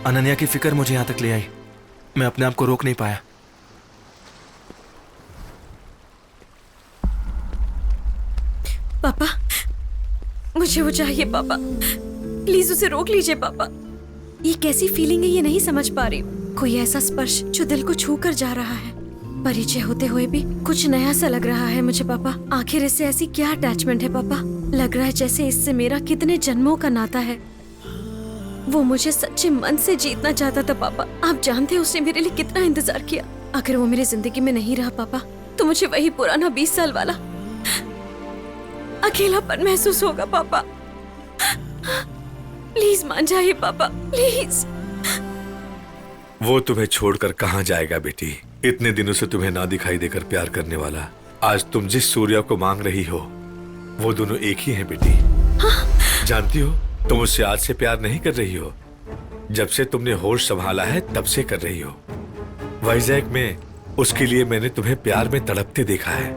Ananya की फिक्र मुझे यहाँ तक ले आई। मैं अपने आप को रोक नहीं पाया। पापा, मुझे वो चाहिए पापा। प्लीज उसे रोक लीजिए पापा। ये कैसी फीलिंग है ये नहीं समझ पा रही हूँ। कोई ऐसा स्पर्श जो दिल को छू कर जा रहा है। परिचय होते हुए भी कुछ नया सा लग रहा है मुझे पापा। आखिर इससे ऐसी क्या अटैचमेंट है पापा? लग रहा है जैसे इससे मेरा कितने जन्मों का नाता है। वो मुझे सच्चे मन से जीतना चाहता था पापा। आप जानते हैं उसने मेरे लिए कितना इंतजार किया। अगर वो मेरी जिंदगी में नहीं रहा पापा, तो मुझे वही पुराना 20 साल वाला अकेलापन महसूस होगा पापा। प्लीज मान जाइए पापा, प्लीज। वो तुम्हें छोड़कर कहाँ जाएगा बेटी? इतने दिनों से तुम्हें ना दिखाई देकर प्यार करने वाला, आज तुम जिस सूर्या को मांग रही हो वो दोनों एक ही हैं बेटी। हाँ? जानती हो तुम उससे आज से प्यार नहीं कर रही हो, जब से तुमने होश संभाला है तब से कर रही हो। वाइजैक में उसके लिए मैंने तुम्हें प्यार में तड़पते देखा है।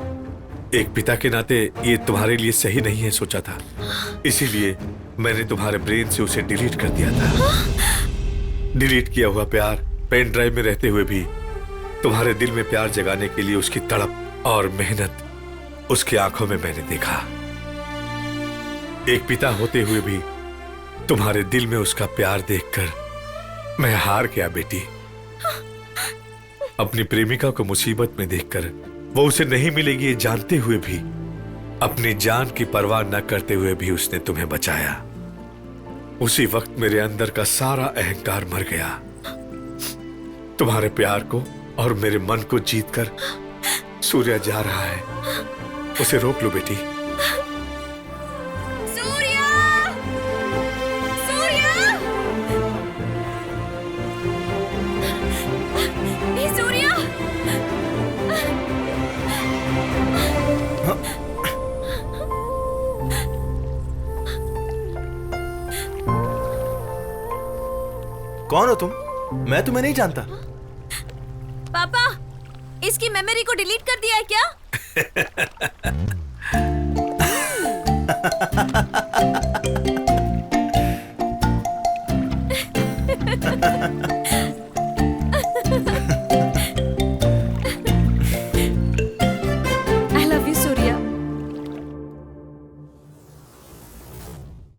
एक पिता के नाते ये तुम्हारे लिए सही नहीं है सोचा था, इसीलिए मैंने तुम्हारे ब्रेन से उसे डिलीट कर दिया था। डिलीट किया हुआ प्यार पेन ड्राइव में रहते हुए भी तुम्हारे दिल में प्यार जगाने के लिए उसकी तड़प और मेहनत उसकी आंखों में मैंने देखा। एक पिता होते हुए भी तुम्हारे दिल में उसका प्यार देखकर मैं हार गया बेटी। अपनी प्रेमिका को मुसीबत में देखकर वो उसे नहीं मिलेगी ये जानते हुए भी, अपनी जान की परवाह न करते हुए भी उसने तुम्हें बचाया। उसी वक्त मेरे अंदर का सारा अहंकार मर गया। तुम्हारे प्यार को और मेरे मन को जीतकर सूर्या जा रहा है, उसे रोक लो बेटी। कौन हो तुम? मैं तुम्हें नहीं जानता। पापा, इसकी मेमोरी को डिलीट कर दिया है क्या?